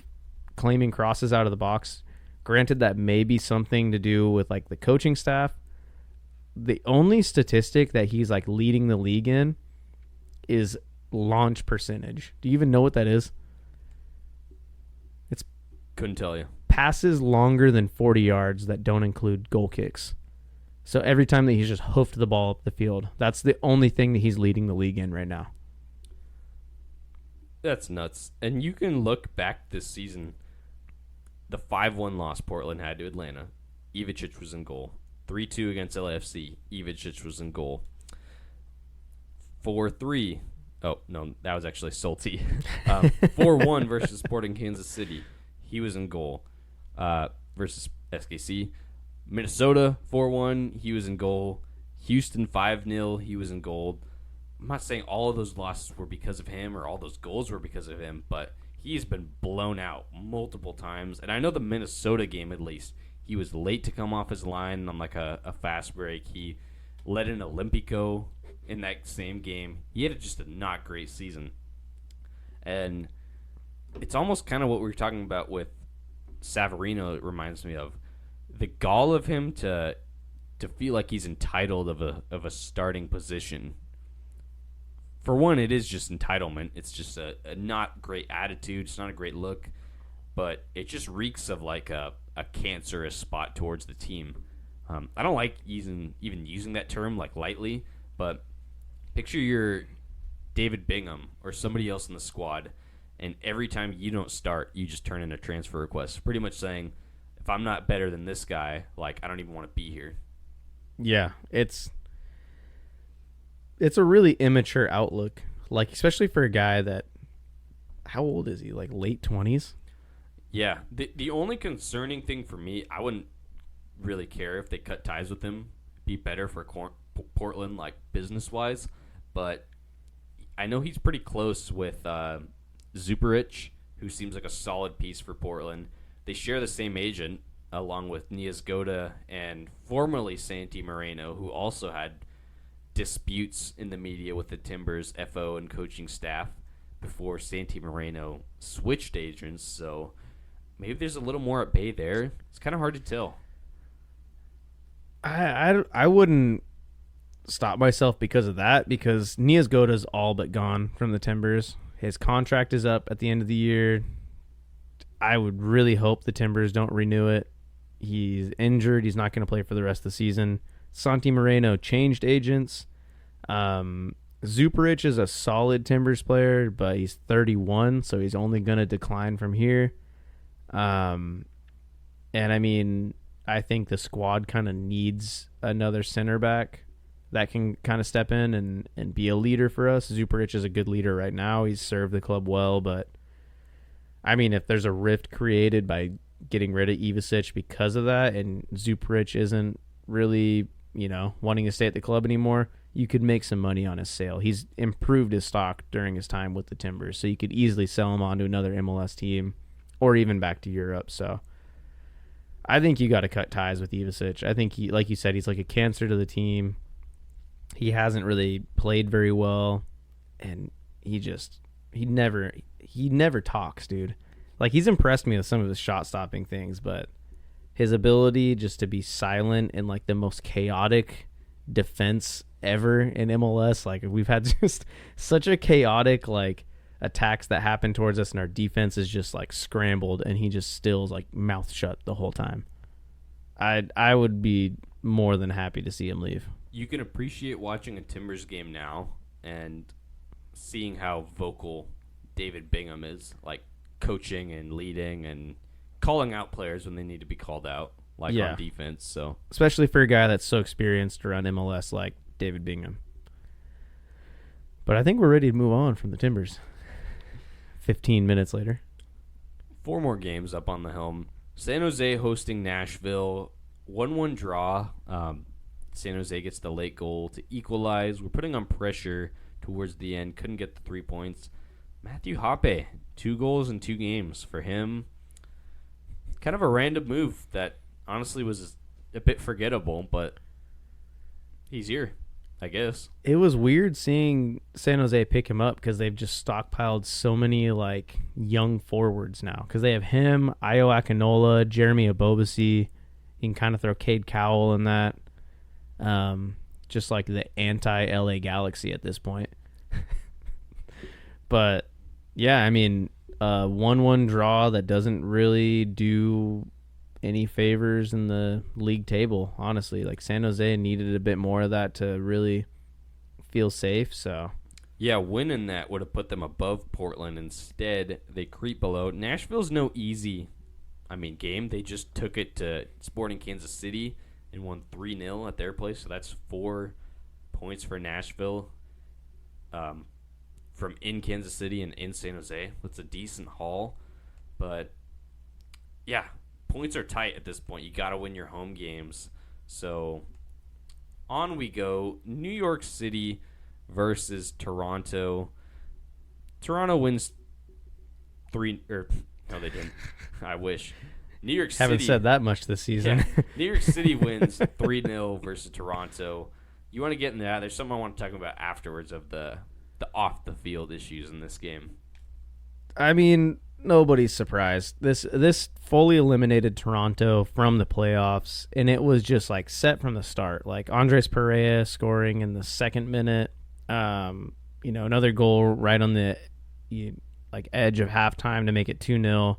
claiming crosses out of the box. Granted, that may be something to do with like the coaching staff. The only statistic that he's like leading the league in is launch percentage. Do you even know what that is? It's couldn't tell you. Passes longer than 40 yards that don't include goal kicks. So every time that he's just hoofed the ball up the field, that's the only thing that he's leading the league in right now. That's nuts. And you can look back this season. the 5-1 loss Portland had to Atlanta, Ivicic was in goal. 3-2 against LAFC, Ivicic was in goal. 4-3. Oh, no, that was actually Solti. 4-1 versus Sporting Kansas City. He was in goal versus SKC. Minnesota 4-1. He was in goal. Houston 5-0. He was in goal. I'm not saying all of those losses were because of him or all those goals were because of him, but he's been blown out multiple times. And I know the Minnesota game, at least, he was late to come off his line on like a fast break. He led in Olympico in that same game. He had just a not great season. And it's almost kind of what we were talking about with Savarino, it reminds me of. The gall of him to feel like he's entitled of a starting position. For one, it is just entitlement. It's just a not great attitude. It's not a great look. But it just reeks of like a cancerous spot towards the team. I don't like even using that term like lightly, but picture you're David Bingham or somebody else in the squad, and every time you don't start, you just turn in a transfer request, pretty much saying, if I'm not better than this guy, like, I don't even want to be here. Yeah, it's a really immature outlook, like especially for a guy that, how old is he? Like late 20s? Yeah, the only concerning thing for me, I wouldn't really care if they cut ties with him. Be better for Portland, like business-wise, but I know he's pretty close with Zuparic, who seems like a solid piece for Portland. They share the same agent, along with Niazgoda and formerly Santi Moreno, who also had disputes in the media with the Timbers FO and coaching staff before Santi Moreno switched agents. So maybe there's a little more at bay there. It's kind of hard to tell. I wouldn't stop myself because of that, because Niazgoda's all but gone from the Timbers. His contract is up at the end of the year. I would really hope the Timbers don't renew it. He's injured. He's not going to play for the rest of the season. Santi Moreno changed agents. Zuparic is a solid Timbers player, but he's 31, so he's only going to decline from here. And I mean, I think the squad kind of needs another center back that can kind of step in and be a leader for us. Zuparic is a good leader right now. He's served the club well, but I mean, if there's a rift created by getting rid of Ivicic because of that, and Zuparic isn't really, wanting to stay at the club anymore, you could make some money on his sale. He's improved his stock during his time with the Timbers, so you could easily sell him on to another MLS team or even back to Europe. So I think you got to cut ties with Ivicic. I think he, like you said, he's like a cancer to the team. He hasn't really played very well, and he never talks, dude. Like, he's impressed me with some of his shot-stopping things, but his ability just to be silent in, like, the most chaotic defense ever in MLS. Like, we've had just such a chaotic, like, attacks that happen towards us, and our defense is just, like, scrambled, and he just still is, like, mouth shut the whole time. I would be more than happy to see him leave. You can appreciate watching a Timbers game now and seeing how vocal David Bingham is, like coaching and leading and calling out players when they need to be called out, like on defense. So especially for a guy that's so experienced around MLS like David Bingham. But I think we're ready to move on from the Timbers. 15 minutes later. 4 more games up on the helm. San Jose hosting Nashville. 1-1 draw. San Jose gets the late goal to equalize. We're putting on pressure towards the end. Couldn't get the 3 points. Matthew Hoppe, 2 goals in 2 games for him. Kind of a random move that honestly was a bit forgettable, but he's here, I guess. It was weird seeing San Jose pick him up because they've just stockpiled so many like young forwards now. Because they have him, Ayo Akinola, Jeremy Abobasi. You can kind of throw Cade Cowell in that. Just like the anti-LA Galaxy at this point. But, yeah, I mean, 1-1 draw that doesn't really do any favors in the league table, honestly. Like, San Jose needed a bit more of that to really feel safe, so. Yeah, winning that would have put them above Portland. Instead, they creep below. Nashville's no easy game. They just took it to Sporting Kansas City and won 3-0 at their place. So that's 4 points for Nashville from in Kansas City and in San Jose. That's a decent haul. But, yeah, points are tight at this point. You got to win your home games. So on we go. New York City versus Toronto. Toronto wins 3 – no, they didn't. I wish. New York City. Haven't said that much this season. Yeah, New York City wins 3-0 versus Toronto. You want to get into that? There's something I want to talk about afterwards of the off-the-field issues in this game. I mean, nobody's surprised. This fully eliminated Toronto from the playoffs, and it was just like set from the start. Like Andres Perea scoring in the 2nd minute. Another goal right on the edge of halftime to make it 2-0.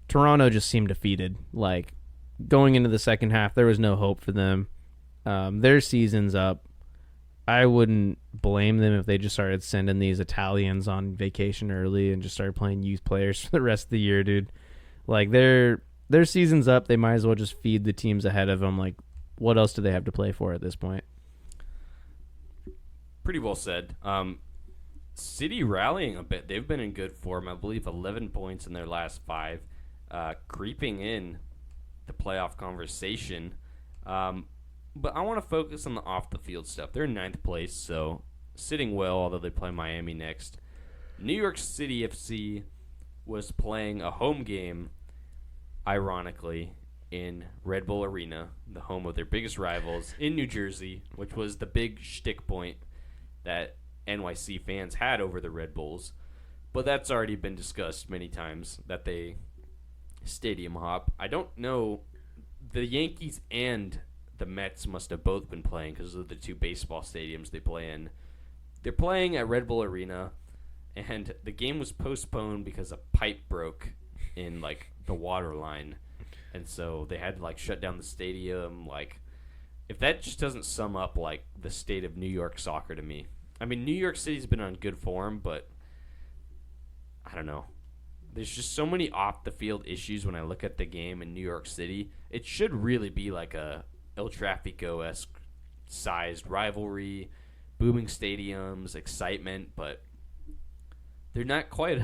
Toronto just seemed defeated. Like going into the second half, there was no hope for them. Their season's up. I wouldn't blame them if they just started sending these Italians on vacation early and just started playing youth players for the rest of the year, dude. Like their season's up. They might as well just feed the teams ahead of them. Like, what else do they have to play for at this point? Pretty well said. City rallying a bit. They've been in good form. I believe 11 points in their last 5, creeping in the playoff conversation. But I want to focus on the off-the-field stuff. They're in 9th place, so sitting well, although they play Miami next. New York City FC was playing a home game, ironically, in Red Bull Arena, the home of their biggest rivals, in New Jersey, which was the big shtick point that NYC fans had over the Red Bulls. But that's already been discussed many times, that they stadium hop. I don't know. The Yankees and the Mets must have both been playing because of the 2 baseball stadiums they play in. They're playing at Red Bull Arena, and the game was postponed because a pipe broke in, the water line. And so they had to, shut down the stadium. If that just doesn't sum up, the state of New York soccer to me. I mean, New York City's been on good form, but I don't know. There's just so many off-the-field issues when I look at the game in New York City. It should really be like a El Tráfico-esque sized rivalry, booming stadiums, excitement, but they're not quite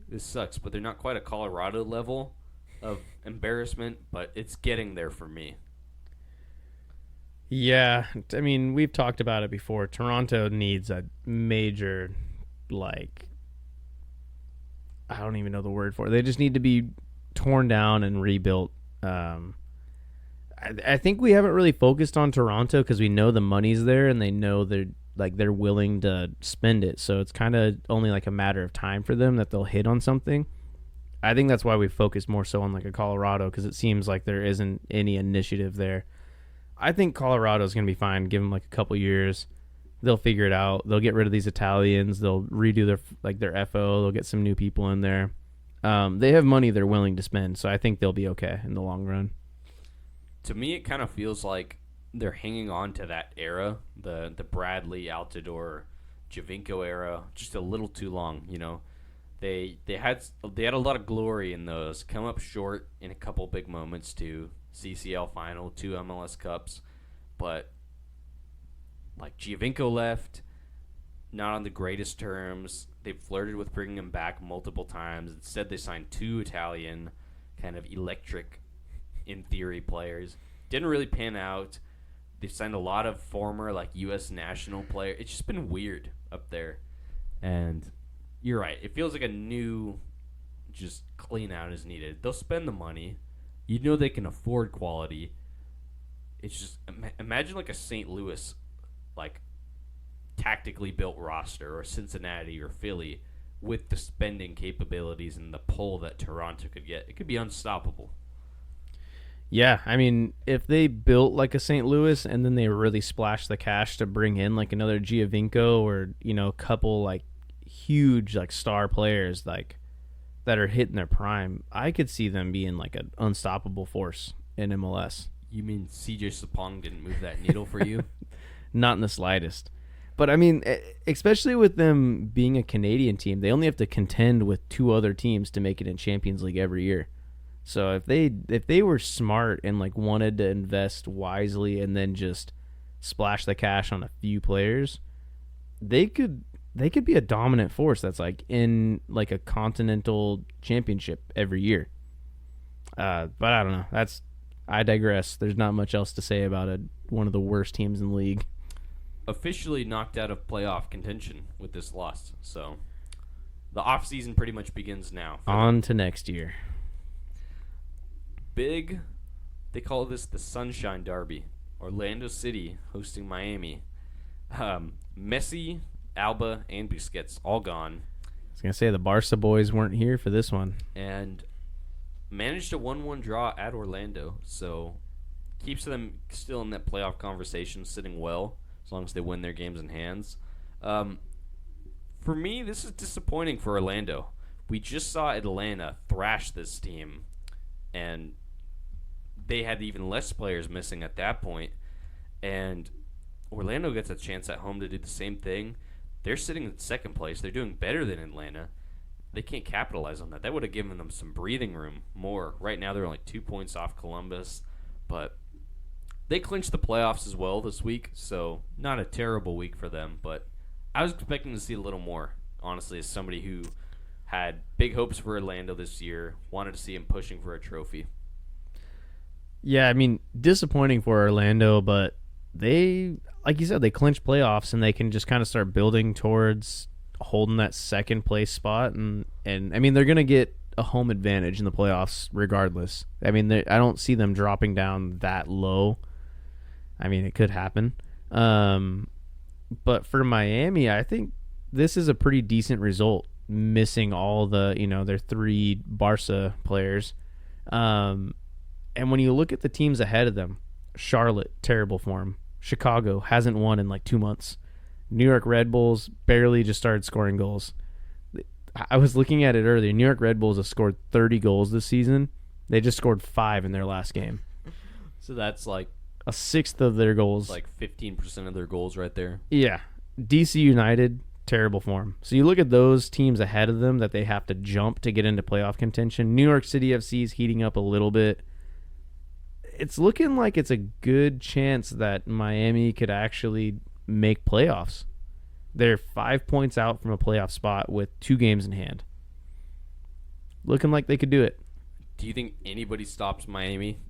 this sucks, but they're not quite a Colorado level of embarrassment, but it's getting there for me. Yeah, I mean, we've talked about it before. Toronto needs a major, I don't even know the word for it. They just need to be torn down and rebuilt. I think we haven't really focused on Toronto because we know the money's there and they know they're willing to spend it. So it's kind of only a matter of time for them that they'll hit on something. I think that's why we focus more so on a Colorado because it seems like there isn't any initiative there. I think Colorado's going to be fine. Give them a couple years. They'll figure it out. They'll get rid of these Italians. They'll redo their FO. They'll get some new people in there. They have money they're willing to spend, so I think they'll be okay in the long run. To me, it kind of feels like they're hanging on to that era, the Bradley, Altidore, Giovinco era, just a little too long. They had a lot of glory in those. Come up short in a couple big moments to CCL final, 2 MLS Cups, but Giovinco left, not on the greatest terms. They flirted with bringing him back multiple times. Instead, they signed 2 Italian kind of electric, in theory, players. Didn't really pan out. They've signed a lot of former U.S. national players. It's just been weird up there. And you're right. It feels like a new just clean out is needed. They'll spend the money. You know they can afford quality. It's just imagine a St. Louis tactically built roster, or Cincinnati or Philly with the spending capabilities and the pull that Toronto could get. It could be unstoppable. Yeah, I mean, if they built a St. Louis and then they really splashed the cash to bring in another Giovinco or a couple huge star players that are hitting their prime, I could see them being an unstoppable force in MLS. You mean CJ Sapong didn't move that needle for you? Not in the slightest. But I mean, especially with them being a Canadian team, they only have to contend with 2 other teams to make it in Champions League every year. So if they were smart and like wanted to invest wisely and then just splash the cash on a few players, they could be a dominant force that's like in like a continental championship every year. But I don't know. I digress. There's not much else to say about it. One of the worst teams in the league. Officially knocked out of playoff contention with this loss. So the offseason pretty much begins now. On to next year. Big, they call this the Sunshine Derby. Orlando City hosting Miami. Messi, Alba, and Busquets all gone. I was going to say the Barca boys weren't here for this one. And managed a 1-1 draw at Orlando. So keeps them still in that playoff conversation, sitting well, as long as they win their games in hands. For me, this is disappointing for Orlando. We just saw Atlanta thrash this team, and they had even less players missing at that point. And Orlando gets a chance at home to do the same thing. They're sitting in second place. They're doing better than Atlanta. They can't capitalize on that. That would have given them some breathing room more. Right now, they're only 2 points off Columbus, but they clinched the playoffs as well this week, so not a terrible week for them. But I was expecting to see a little more, honestly, as somebody who had big hopes for Orlando this year, wanted to see him pushing for a trophy. Yeah, I mean, disappointing for Orlando, but they, like you said, they clinched playoffs and they can just kind of start building towards holding that second place spot. And I mean, they're going to get a home advantage in the playoffs regardless. I mean, I don't see them dropping down that low. I mean, it could happen. But for Miami, I think this is a pretty decent result, missing all the, their three Barca players. And when you look at the teams ahead of them, Charlotte, terrible form. Chicago hasn't won in like 2 months. New York Red Bulls barely just started scoring goals. I was looking at it earlier. New York Red Bulls have scored 30 goals this season. They just scored 5 in their last game. So that's like a sixth of their goals. Like 15% of their goals right there. Yeah. DC United, terrible form. So you look at those teams ahead of them that they have to jump to get into playoff contention. New York City FC is heating up a little bit. It's looking like it's a good chance that Miami could actually make playoffs. They're 5 points out from a playoff spot with 2 games in hand. Looking like they could do it. Do you think anybody stops Miami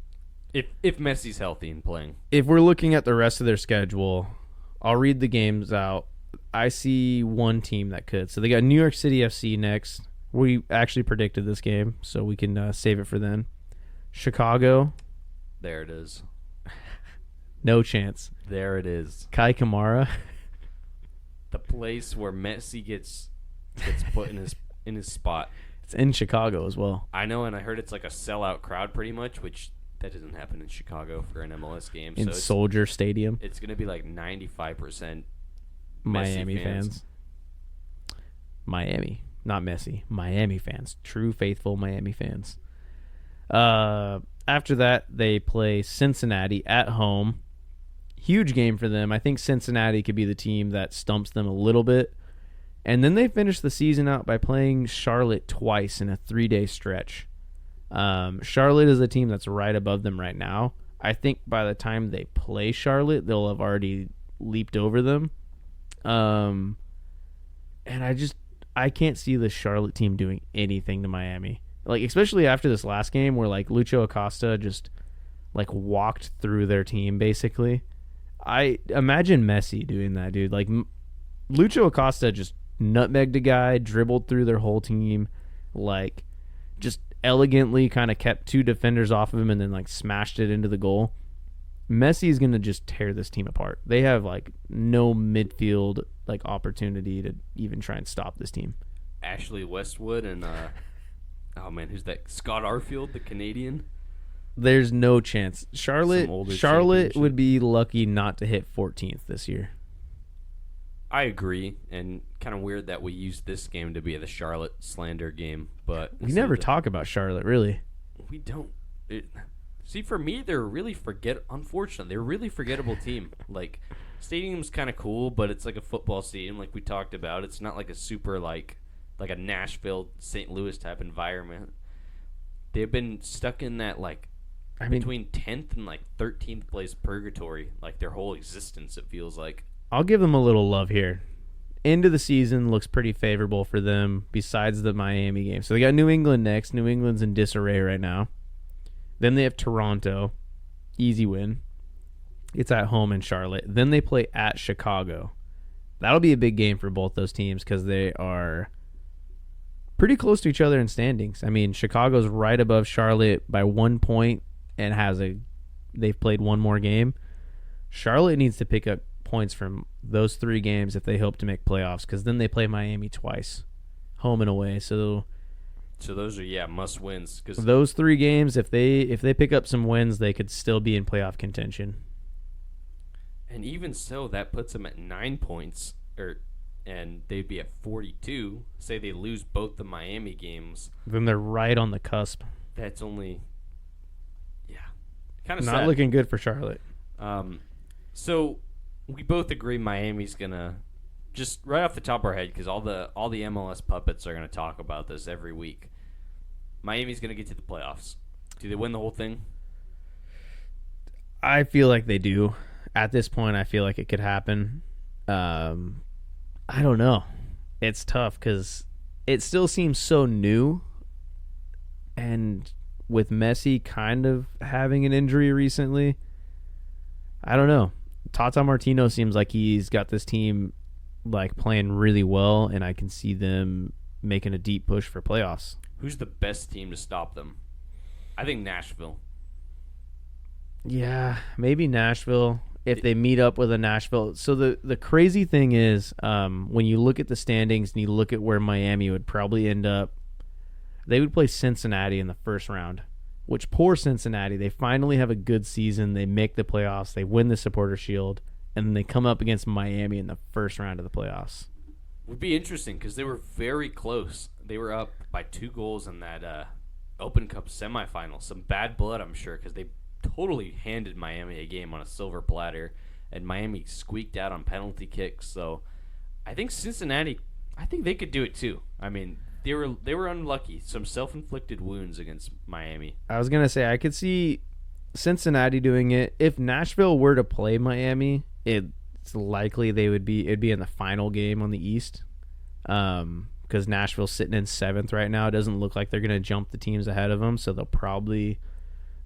if Messi's healthy and playing? If we're looking at the rest of their schedule, I'll read the games out. I see one team that could. So they got New York City FC next. We actually predicted this game, so we can save it for then. Chicago. There it is. No chance. There it is. Kai Kamara. The place where Messi gets put in his spot. It's in Chicago as well. I know, and I heard it's like a sellout crowd pretty much, which that doesn't happen in Chicago for an MLS game. In Soldier Stadium. It's going to be like 95% Miami fans. Miami. Not Messi. Miami fans. True, faithful Miami fans. After that, they play Cincinnati at home. Huge game for them. I think Cincinnati could be the team that stumps them a little bit. And then they finish the season out by playing Charlotte twice in a 3-day stretch. Charlotte is a team that's right above them right now. I think by the time they play Charlotte, they'll have already leaped over them. And I can't see the Charlotte team doing anything to Miami. Like, especially after this last game where, like, Lucho Acosta just, like, walked through their team, basically. I imagine Messi doing that, dude. Like, Lucho Acosta just nutmegged a guy, dribbled through their whole team, like, just elegantly kind of kept 2 defenders off of him and then, like, smashed it into the goal. Messi is going to just tear this team apart. They have, like, no midfield, like, opportunity to even try and stop this team. Ashley Westwood and... oh, man, who's that? Scott Arfield, the Canadian? There's no chance. Charlotte would be lucky not to hit 14th this year. I agree, and kind of weird that we used this game to be the Charlotte slander game. But we never talk about Charlotte, really. We don't. See, for me, they're really unfortunate. They're a really forgettable team. Like, stadium's kind of cool, but it's like a football stadium, like we talked about. It's not like a super, like a Nashville, St. Louis type environment. they've been stuck in that between 10th and 13th place purgatory their whole existence. It feels like. I'll give them a little love here. End of the season looks pretty favorable for them besides the Miami game. So they got New England next. New England's in disarray right now. Then they have Toronto. Easy win. It's at home in Charlotte. Then they play at Chicago. That'll be a big game for both those teams because they are pretty close to each other in standings. I mean, Chicago's right above Charlotte by 1 point and they've played one more game. Charlotte needs to pick up points from those 3 games if they hope to make playoffs, because then they play Miami twice, home and away. So those are must wins. Cause those 3 games, if they pick up some wins, they could still be in playoff contention. And even so, that puts them at 9 points, and they'd be at 42. Say they lose both the Miami games, then they're right on the cusp. That's only, kind of not sad. Looking good for Charlotte. So we both agree Miami's gonna, just right off the top of our head, because all the MLS puppets are gonna talk about this every week. Miami's gonna get to the playoffs. Do they win the whole thing? I feel like they do. At this point, I feel like it could happen. I don't know. It's tough because it still seems so new, and with Messi kind of having an injury recently, I don't know. Tata Martino seems like he's got this team playing really well, and I can see them making a deep push for playoffs. Who's the best team to stop them? I think Nashville. Yeah, maybe Nashville if they meet up with a Nashville. So the crazy thing is, when you look at the standings and you look at where Miami would probably end up, they would play Cincinnati in the first round, which poor Cincinnati. They finally have a good season. They make the playoffs. They win the Supporter Shield, and then they come up against Miami in the first round of the playoffs. Would be interesting because they were very close. They were up by 2 goals in that Open Cup semifinal. Some bad blood, I'm sure, because they totally handed Miami a game on a silver platter, and Miami squeaked out on penalty kicks. So I think Cincinnati, I think they could do it too. I mean, they were unlucky. Some self-inflicted wounds against Miami. I was going to say, I could see Cincinnati doing it. If Nashville were to play Miami, it's likely it'd be in the final game on the East. Because Nashville's sitting in 7th right now. It doesn't look like they're going to jump the teams ahead of them, so they'll probably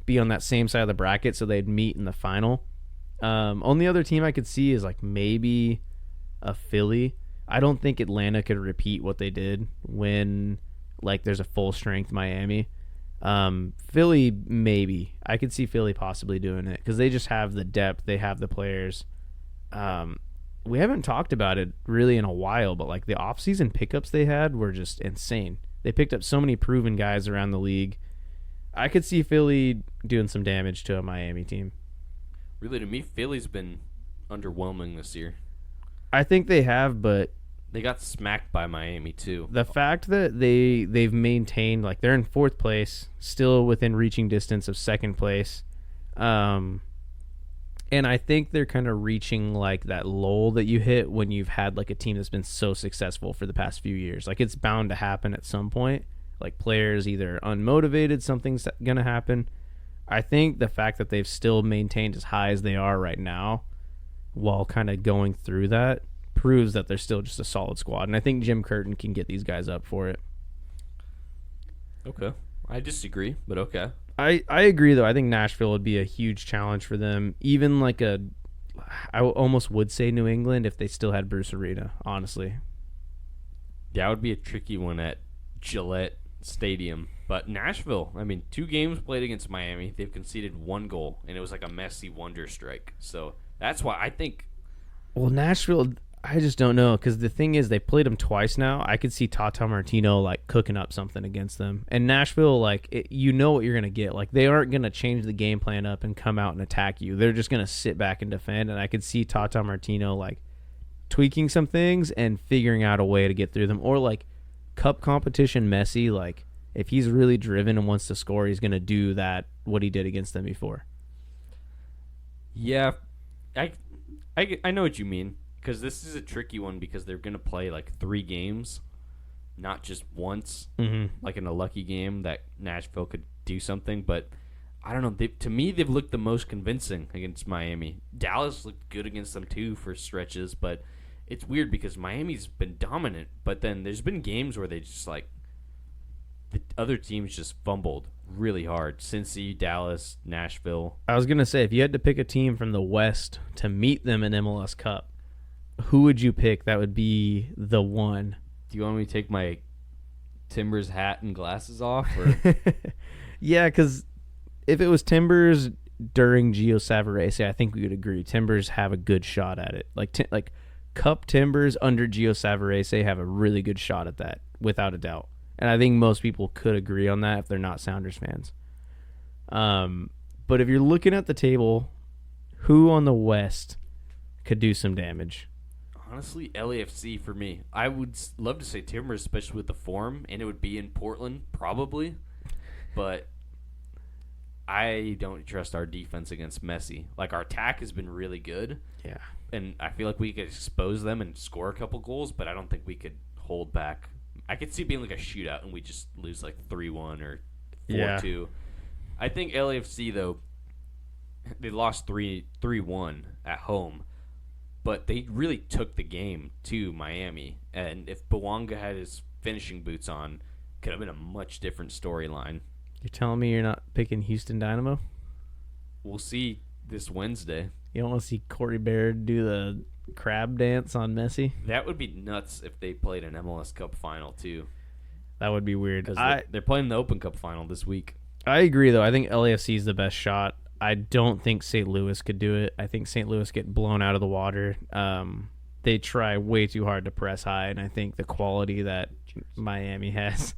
be on that same side of the bracket, so they'd meet in the final. Only other team I could see is maybe a Philly. I don't think Atlanta could repeat what they did when there's a full strength Miami. Philly, maybe. I could see Philly possibly doing it because they just have the depth. They have the players. We haven't talked about it really in a while, but the offseason pickups they had were just insane. They picked up so many proven guys around the league. I could see Philly doing some damage to a Miami team. Really, to me, Philly's been underwhelming this year. I think they have, but they got smacked by Miami too. The fact that they've maintained they're in 4th place, still within reaching distance of 2nd place, and I think they're kind of reaching that lull that you hit when you've had a team that's been so successful for the past few years. It's bound to happen at some point. Players either unmotivated, something's gonna happen. I think the fact that they've still maintained as high as they are right now, while kind of going through that, proves that they're still just a solid squad. And I think Jim Curtin can get these guys up for it. Okay. I disagree, but okay. I agree, though. I think Nashville would be a huge challenge for them. Even I almost would say New England if they still had Bruce Arena, honestly. Yeah, it would be a tricky one at Gillette Stadium. But Nashville, 2 games played against Miami. They've conceded 1 goal, and it was a Messi wonder strike. So that's why I think... Well, Nashville, I just don't know, because the thing is, they played them twice now. I could see Tata Martino cooking up something against them. And Nashville, you know what you're going to get. They aren't going to change the game plan up and come out and attack you. They're just going to sit back and defend. And I could see Tata Martino tweaking some things and figuring out a way to get through them. Or cup competition Messi, if he's really driven and wants to score, he's going to do what he did against them before. Yeah, I know what you mean, because this is a tricky one because they're going to play 3 games, not just once, in a lucky game that Nashville could do something, but I don't know. To me, they've looked the most convincing against Miami. Dallas looked good against them too for stretches, but it's weird because Miami's been dominant, but then there's been games where they just like the other teams just fumbled really hard. Cincy, Dallas, Nashville. I was gonna say, if you had to pick a team from the West to meet them in MLS Cup, who would you pick? That would be the one. Do you want me to take my Timbers hat and glasses off? Or? Yeah, because if it was Timbers during Gio Savarese, I think we would agree Timbers have a good shot at it. Like Cup Timbers under Gio Savarese have a really good shot at that, without a doubt. And I think most people could agree on that if they're not Sounders fans. But if you're looking at the table, who on the West could do some damage? Honestly, LAFC for me. I would love to say Timbers, especially with the form, and it would be in Portland, probably. But I don't trust our defense against Messi. Like, our attack has been really good. Yeah. And I feel like we could expose them and score a couple goals, but I don't think we could hold back. I could see it being like a shootout and we just lose like 3-1 or 4-2. Yeah. I think LAFC, though, they lost 3-1 at home, but they really took the game to Miami. And if Bouanga had his finishing boots on, could have been a much different storyline. You're telling me you're not picking Houston Dynamo? We'll see this Wednesday. You don't want to see Corey Baird do the crab dance on Messi? That would be nuts if they played an MLS Cup final, too. That would be weird. Because they're playing the Open Cup final this week. I agree, though. I think LAFC is the best shot. I don't think St. Louis could do it. I think St. Louis get blown out of the water. They try way too hard to press high, and I think the quality that Miami has...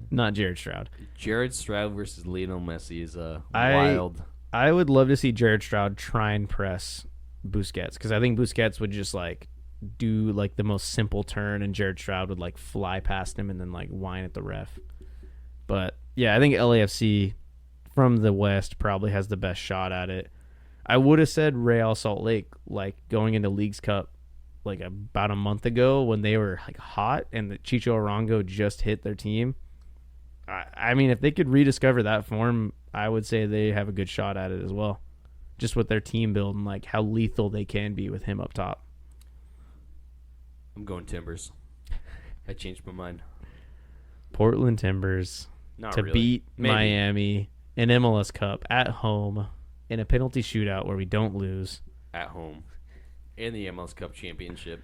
Not Jared Stroud. Jared Stroud versus Lionel Messi is wild. I would love to see Jared Stroud try and press Busquets, because I think Busquets would just like do like the most simple turn, and Jared Stroud would like fly past him and then like whine at the ref. But yeah, I think LAFC from the West probably has the best shot at it. I would have said Real Salt Lake like going into Leagues Cup like about a month ago when they were like hot and the Chicho Arango just hit their team. I mean, if they could rediscover that form, I would say they have a good shot at it as well. Just with their team build and like how lethal they can be with him up top. I'm going Timbers. I changed my mind. Portland Timbers to beat Miami in MLS Cup at home in a penalty shootout where we don't lose. At home. In the MLS Cup championship.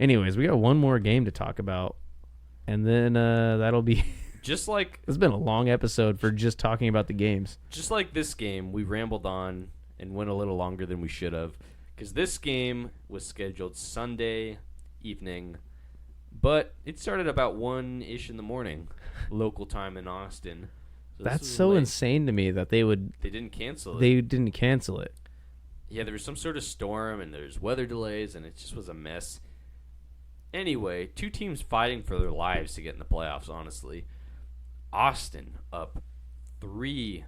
Anyways, we got one more game to talk about. And then that'll be... Just like it's been a long episode for just talking about the games. Just like this game, we rambled on and went a little longer than we should have, because this game was scheduled Sunday evening, but it started about 1-ish in the morning, local time in Austin. So that's so insane to me that they didn't cancel it. They didn't cancel it. Yeah, there was some sort of storm and there's weather delays, and it just was a mess. Anyway, two teams fighting for their lives to get in the playoffs, honestly. Austin up 3-1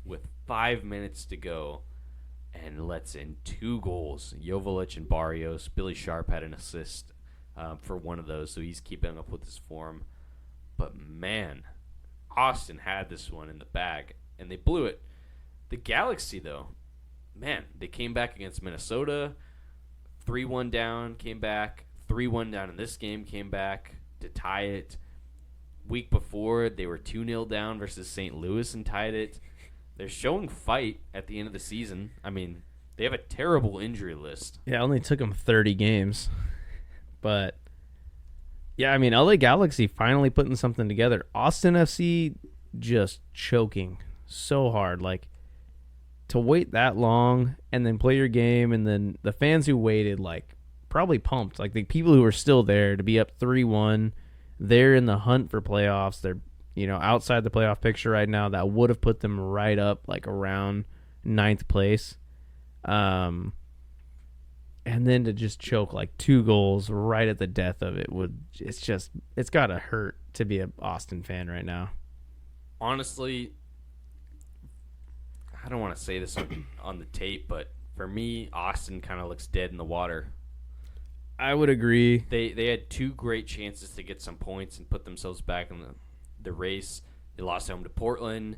with 5 minutes to go and lets in 2 goals. Joveljic and Barrios. Billy Sharp had an assist for one of those, so he's keeping up with his form. But, man, Austin had this one in the bag, and they blew it. The Galaxy, though, man, they came back against Minnesota, 3-1 down, came back, 3-1 down in this game, came back to tie it. Week before, they were 2-0 down versus St. Louis and tied it. They're showing fight at the end of the season. I mean, they have a terrible injury list. Yeah, it only took them 30 games. But, yeah, I mean, LA Galaxy finally putting something together. Austin FC just choking so hard. Like, to wait that long and then play your game, and then the fans who waited, like, probably pumped. Like, the people who were still there to be up 3-1. They're in the hunt for playoffs. They're, outside the playoff picture right now. That would have put them right up, like, around 9th place. And then to just choke, like, 2 goals right at the death of it it's got to hurt to be an Austin fan right now. Honestly, I don't want to say this on the tape, but for me, Austin kind of looks dead in the water. I would agree. They had 2 great chances to get some points and put themselves back in the race. They lost home to Portland.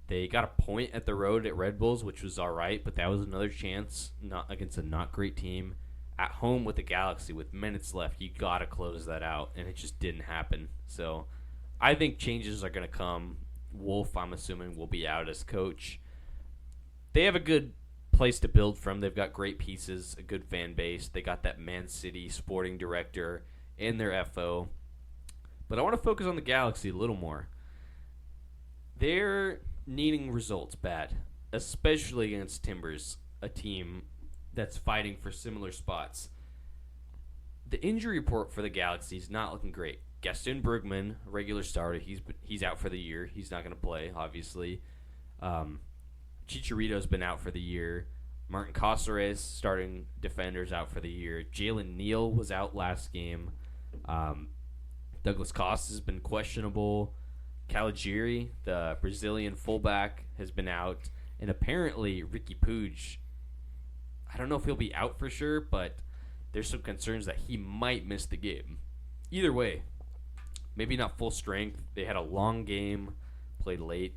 They got a point at the road at Red Bulls, which was all right, but that was another chance not against a not great team. At home with the Galaxy with minutes left, you got to close that out, and it just didn't happen. So I think changes are going to come. Wolf, I'm assuming, will be out as coach. They have a good place to build from. They've got great pieces, a good fan base. They got that Man City sporting director and their FO. But I want to focus on the Galaxy a little more. They're needing results bad, especially against Timbers, a team that's fighting for similar spots. The injury report for the Galaxy is not looking great. Gaston Brugman, regular starter, he's out for the year. He's not going to play, obviously. Chicharito's been out for the year. Martin Cáceres, starting defender's out for the year. Jalen Neal was out last game. Douglas Costa has been questionable. Caligiuri, the Brazilian fullback, has been out. And apparently Ricky Puig, I don't know if he'll be out for sure, but there's some concerns that he might miss the game. Either way, maybe not full strength. They had a long game, played late.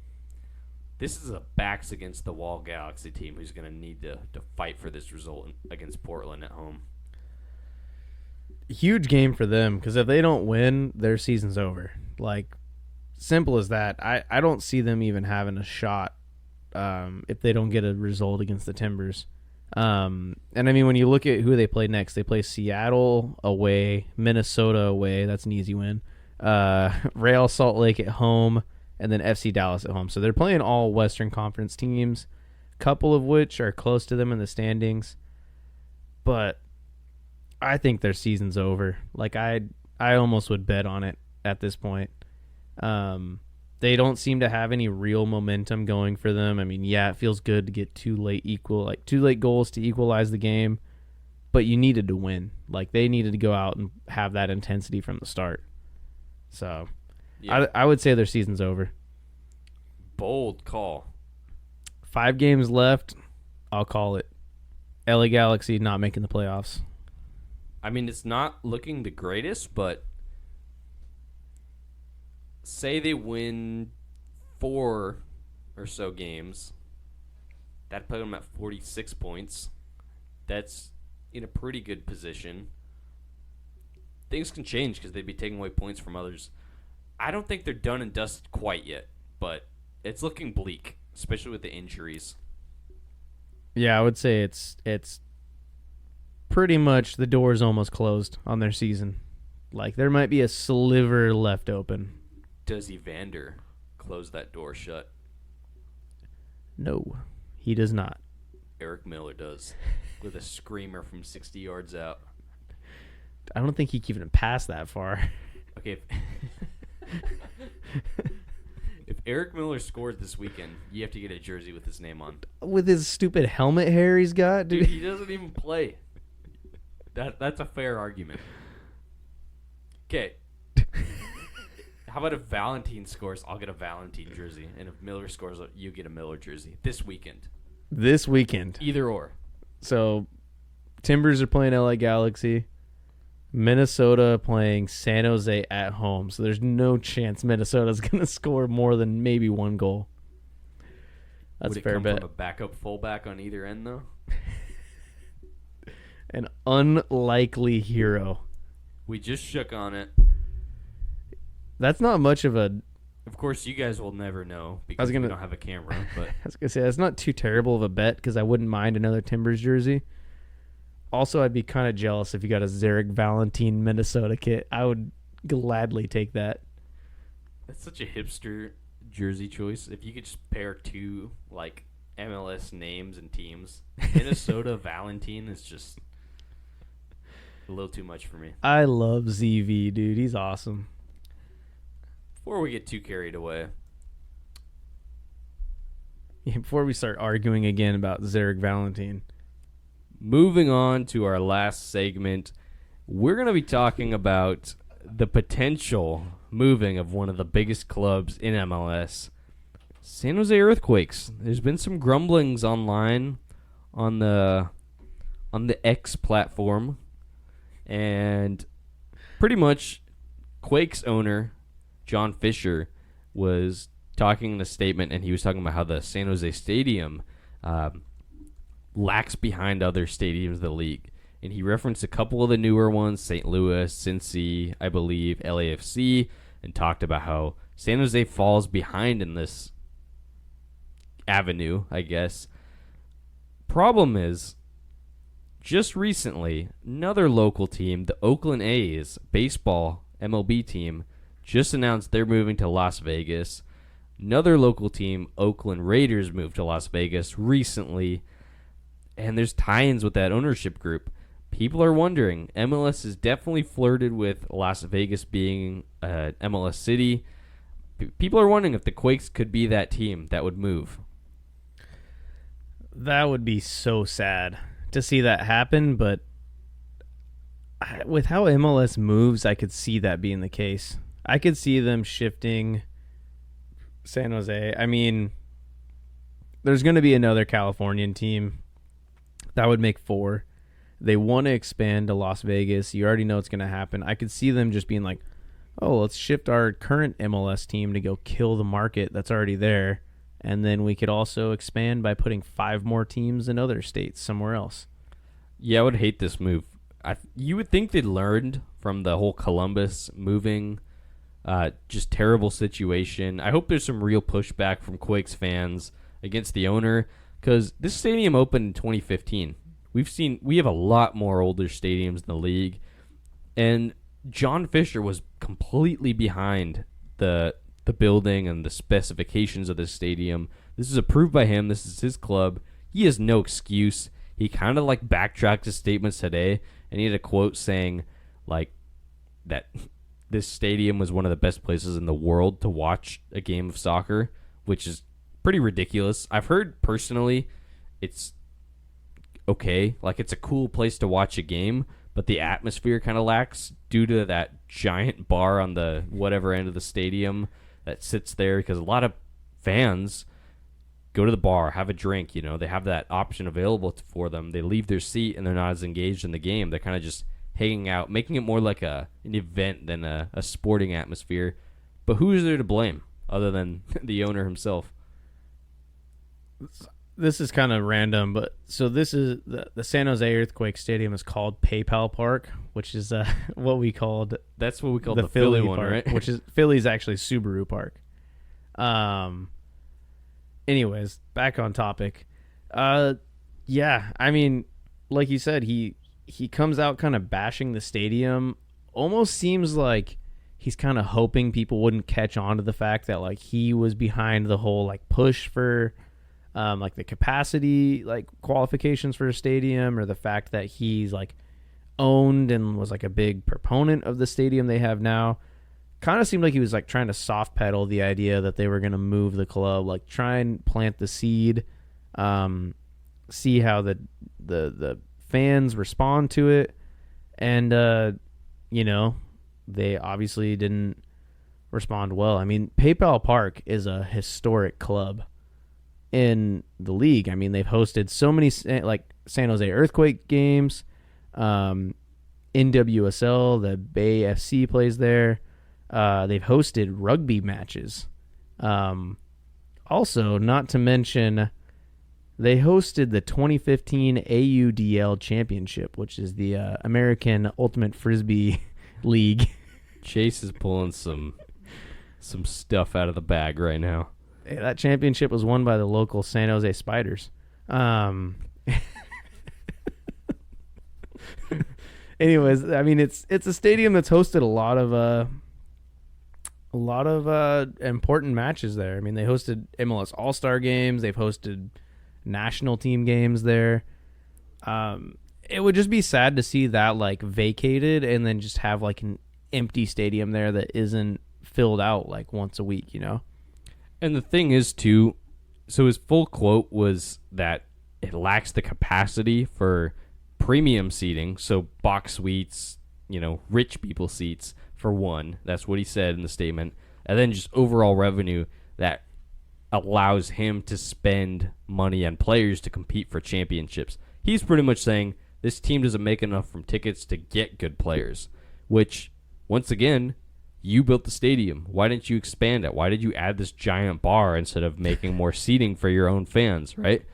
This is a backs against the wall Galaxy team who's going to need to fight for this result against Portland at home. Huge game for them, because if they don't win, their season's over. Like, simple as that. I don't see them even having a shot if they don't get a result against the Timbers. And I mean, when you look at who they play next, they play Seattle away, Minnesota away. That's an easy win. Real Salt Lake at home, and then FC Dallas at home. So they're playing all Western Conference teams, a couple of which are close to them in the standings. But I think their season's over. Like, I almost would bet on it at this point. They don't seem to have any real momentum going for them. I mean, yeah, it feels good to get two late goals to equalize the game, but you needed to win. Like, they needed to go out and have that intensity from the start. So, yeah. I would say their season's over. Bold call. 5 games left. I'll call it. LA Galaxy not making the playoffs. I mean, it's not looking the greatest, but say they win 4 or so games, that'd put them at 46 points. That's in a pretty good position. Things can change because they'd be taking away points from others. I don't think they're done and dusted quite yet, but it's looking bleak, especially with the injuries. Yeah, I would say it's pretty much the door's almost closed on their season. Like, there might be a sliver left open. Does Evander close that door shut? No, he does not. Eric Miller does, with a screamer from 60 yards out. I don't think he can even pass that far. Okay, if Eric Miller scores this weekend, you have to get a jersey with his name on. With his stupid helmet hair he's got, dude. He doesn't even play. That's a fair argument. Okay. How about if Valentine scores, I'll get a Valentine jersey. And if Miller scores, you get a Miller jersey. This weekend. This weekend. Either or. So, Timbers are playing LA Galaxy. Minnesota playing San Jose at home. So, there's no chance Minnesota's going to score more than maybe 1 goal. That's a fair bet. Would it come from a backup fullback on either end, though? An unlikely hero. We just shook on it. That's not much of a... Of course, you guys will never know because we don't have a camera. But I was going to say, that's not too terrible of a bet because I wouldn't mind another Timbers jersey. Also, I'd be kind of jealous if you got a Zarek Valentine Minnesota kit. I would gladly take that. That's such a hipster jersey choice. If you could just pair 2, like, MLS names and teams. Minnesota Valentine is just a little too much for me. I love ZV, dude. He's awesome. Before we get too carried away. Yeah, before we start arguing again about Zarek Valentine. Moving on to our last segment, we're going to be talking about the potential moving of one of the biggest clubs in MLS, San Jose Earthquakes. There's been some grumblings online on the X platform, and pretty much Quakes owner John Fisher was talking in a statement, and he was talking about how the San Jose Stadium lacks behind other stadiums in the league. And he referenced a couple of the newer ones, St. Louis, Cincy, I believe, LAFC, and talked about how San Jose falls behind in this avenue, I guess. Problem is, just recently, another local team, the Oakland A's baseball MLB team, just announced they're moving to Las Vegas. Another local team, Oakland Raiders, moved to Las Vegas recently. And there's tie-ins with that ownership group. People are wondering. MLS has definitely flirted with Las Vegas being MLS city. People are wondering if the Quakes could be that team that would move. That would be so sad to see that happen, but with how MLS moves, I could see that being the case. I could see them shifting San Jose. I mean, there's going to be another Californian team. That would make 4. They want to expand to Las Vegas. You already know it's going to happen. I could see them just being like, oh, let's shift our current MLS team to go kill the market that's already there. And then we could also expand by putting 5 more teams in other states somewhere else. Yeah, I would hate this move. You would think they'd learned from the whole Columbus moving, just terrible situation. I hope there's some real pushback from Quakes fans against the owner, because this stadium opened in 2015. We have a lot more older stadiums in the league, and John Fisher was completely behind the building and the specifications of this stadium. This is approved by him. This is his club. He has no excuse. He kind of like backtracked his statements today, and he had a quote saying like that this stadium was one of the best places in the world to watch a game of soccer, which is pretty ridiculous. I've heard personally it's okay. Like, it's a cool place to watch a game, but the atmosphere kind of lacks due to that giant bar on the whatever end of the stadium that sits there, because a lot of fans go to the bar, have a drink, they have that option available for them. They leave their seat and they're not as engaged in the game. They're kind of just hanging out, making it more like an event than a sporting atmosphere. But who is there to blame other than the owner himself? This is kind of random, but so this is the San Jose Earthquake Stadium is called PayPal Park, which is what we called. That's what we called the Philly one, Park, right? Which is Philly's actually Subaru Park. Anyways, back on topic. Yeah, I mean, like you said, he comes out kind of bashing the stadium. Almost seems like he's kind of hoping people wouldn't catch on to the fact that like he was behind the whole like push for like the capacity like qualifications for a stadium, or the fact that he's like owned and was like a big proponent of the stadium they have now. Kind of seemed like he was like trying to soft pedal the idea that they were going to move the club, like try and plant the seed, see how the fans respond to it. And they obviously didn't respond well. I mean, PayPal Park is a historic club in the league. I mean, they've hosted so many like San Jose Earthquake games, NWSL, the Bay FC plays there. They've hosted rugby matches. Also, not to mention, they hosted the 2015 AUDL Championship, which is the American Ultimate Frisbee League. Chase is pulling some stuff out of the bag right now. Hey, that championship was won by the local San Jose Spiders. Anyways, I mean, it's a stadium that's hosted a lot of important matches there. I mean, they hosted MLS All-Star games. They've hosted national team games there. It would just be sad to see that like vacated and then just have like an empty stadium there that isn't filled out like once a week, And the thing is, too, so his full quote was that it lacks the capacity for premium seating, so box suites, rich people seats, for one. That's what he said in the statement. And then just overall revenue that allows him to spend money on players to compete for championships. He's pretty much saying this team doesn't make enough from tickets to get good players, which, once again, You built the stadium. Why didn't you expand it? Why did you add this giant bar instead of making more seating for your own fans, right?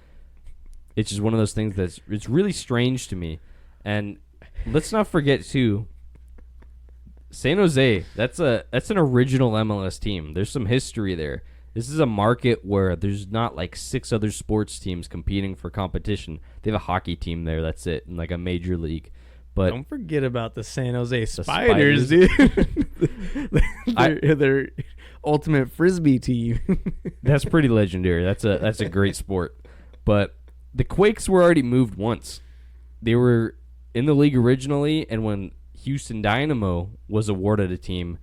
It's just one of those things it's really strange to me. And let's not forget, too, San Jose, that's an original MLS team. There's some history there. This is a market where there's not like 6 other sports teams competing for competition. They have a hockey team there, that's it, in like a major league. But don't forget about the San Jose Spiders, dude. Their ultimate frisbee team. That's pretty legendary. That's a great sport. But the Quakes were already moved once. They were in the league originally, and when Houston Dynamo was awarded a team,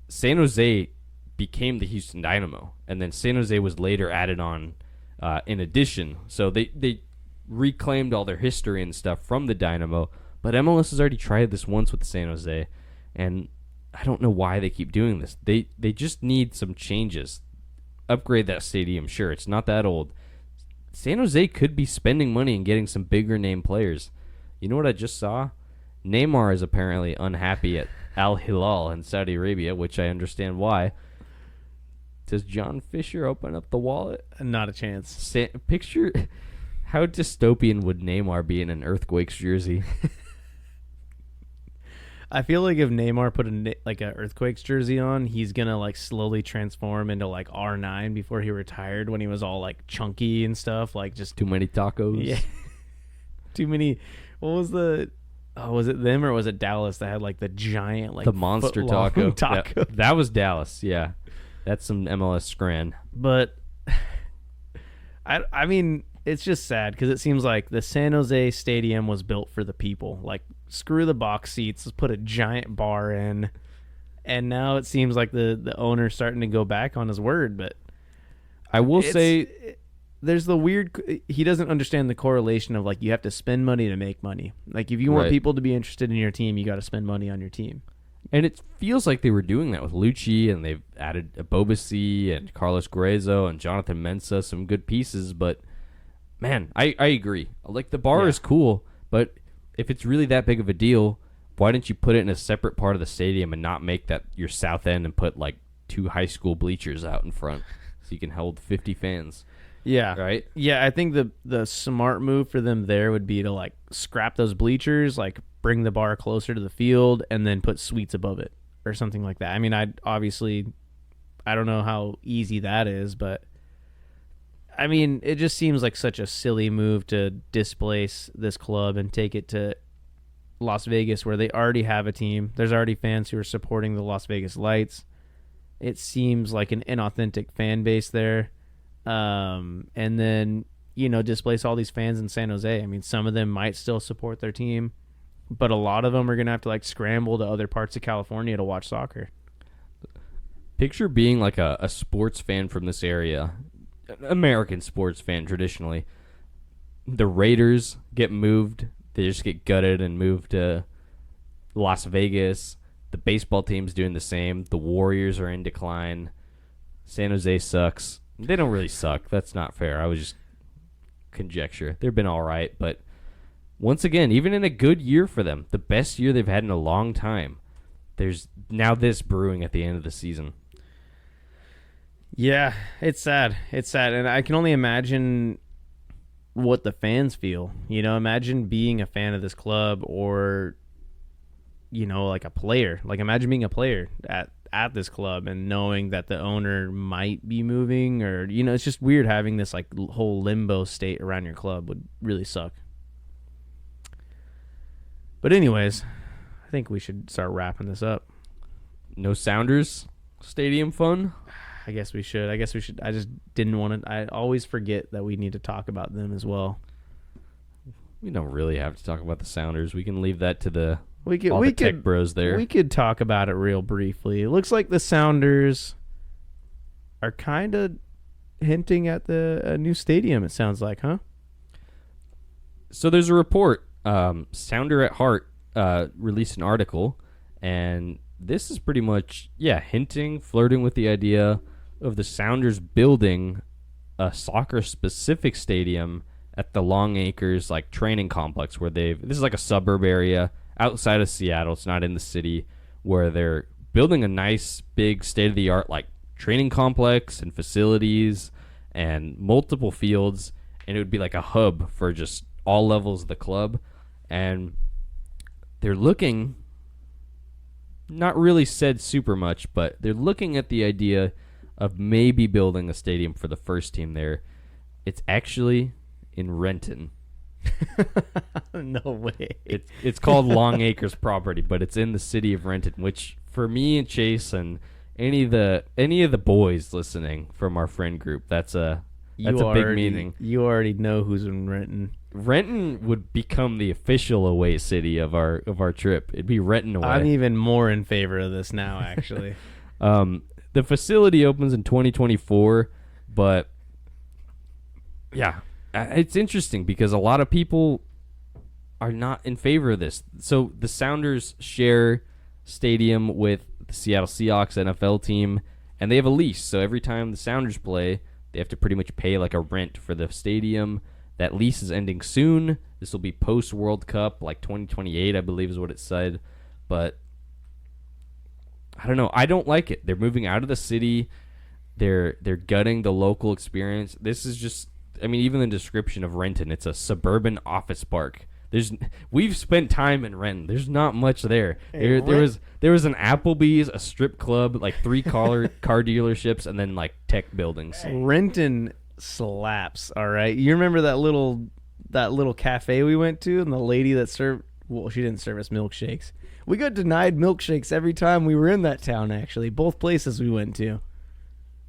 San Jose became the Houston Dynamo, and then San Jose was later added on in addition. So they reclaimed all their history and stuff from the Dynamo, but MLS has already tried this once with San Jose, and I don't know why they keep doing this. They just need some changes. Upgrade that stadium, sure, it's not that old. San Jose could be spending money and getting some bigger name players. You know what I just saw? Neymar is apparently unhappy at Al Hilal in Saudi Arabia, which I understand why. Does John Fisher open up the wallet? Not a chance. Picture how dystopian would Neymar be in an Earthquakes jersey? I feel like if Neymar put a Earthquakes jersey on, he's gonna like slowly transform into like R9 before he retired, when he was all like chunky and stuff, like just too many tacos. Yeah, too many. What was the? Oh, was it them or was it Dallas that had like the giant like the monster taco? That was Dallas. Yeah, that's some MLS scran. But I mean, it's just sad because it seems like the San Jose Stadium was built for the people. Like, screw the box seats, let's put a giant bar in. And now it seems like the owner's starting to go back on his word. But I will say, there's the weird, he doesn't understand the correlation of like, you have to spend money to make money. Like, if you want people to be interested in your team, you got to spend money on your team. And it feels like they were doing that with Lucci, and they've added Bobasi and Carlos Guerrero and Jonathan Mensah, some good pieces. But man, I agree. Like, the bar is cool, but if it's really that big of a deal, why didn't you put it in a separate part of the stadium and not make that your south end and put like 2 high school bleachers out in front so you can hold 50 fans? Yeah. Right? Yeah, I think the smart move for them there would be to like scrap those bleachers, like bring the bar closer to the field, and then put suites above it or something like that. I mean, I don't know how easy that is, but I mean, it just seems like such a silly move to displace this club and take it to Las Vegas, where they already have a team. There's already fans who are supporting the Las Vegas Lights. It seems like an inauthentic fan base there. And then, displace all these fans in San Jose. I mean, some of them might still support their team, but a lot of them are going to have to like scramble to other parts of California to watch soccer. Picture being like a sports fan from this area, American sports fan traditionally. The Raiders get moved. They just get gutted and moved to Las Vegas. The baseball team's doing the same. The Warriors are in decline. San Jose sucks. They don't really suck. That's not fair. I was just conjecture. They've been all right, but once again, even in a good year for them, the best year they've had in a long time, there's now this brewing at the end of the season. Yeah, it's sad. It's sad, and I can only imagine what the fans feel. Imagine being a fan of this club, or like a player. Like, imagine being a player at this club and knowing that the owner might be moving, or it's just weird having this like whole limbo state around your club. Would really suck. But anyways, I think we should start wrapping this up. No Sounders stadium fun? I guess we should. I just didn't want to. I always forget that we need to talk about them as well. We don't really have to talk about the Sounders. We can leave that to the tech bros there. We could talk about it real briefly. It looks like the Sounders are kind of hinting at a new stadium, it sounds like, huh? So there's a report. Sounder at Heart released an article, and this is pretty much, hinting, flirting with the idea of the Sounders building a soccer-specific stadium at the Long Acres like training complex, where this is like a suburb area outside of Seattle. It's not in the city, where they're building a nice, big, state-of-the-art like training complex and facilities and multiple fields, and it would be like a hub for just all levels of the club. And they're looking, not really said super much, but they're looking at the idea of maybe building a stadium for the first team there. It's actually in Renton. No way. It's called Long Acres property, but it's in the city of Renton, which for me and Chase and any of the boys listening from our friend group, that's a big meaning. You already know who's in Renton. Renton would become the official away city of our trip. It'd be Renton away. I'm even more in favor of this now, actually. The facility opens in 2024, but yeah, it's interesting because a lot of people are not in favor of this. So the Sounders share stadium with the Seattle Seahawks NFL team, and they have a lease. So every time the Sounders play, they have to pretty much pay like a rent for the stadium. That lease is ending soon. This will be post-World Cup, like 2028, I believe is what it said. But I don't know. I don't like it. They're moving out of the city. They're gutting the local experience. This is just, I mean, even the description of Renton, it's a suburban office park. We've spent time in Renton. There's not much there. Hey, there was an Applebee's, a strip club, like 3 car dealerships, and then like tech buildings. Renton slaps. All right, you remember that little cafe we went to, and the lady that served, well, she didn't serve us milkshakes. We got denied milkshakes every time we were in that town. Actually, both places we went to.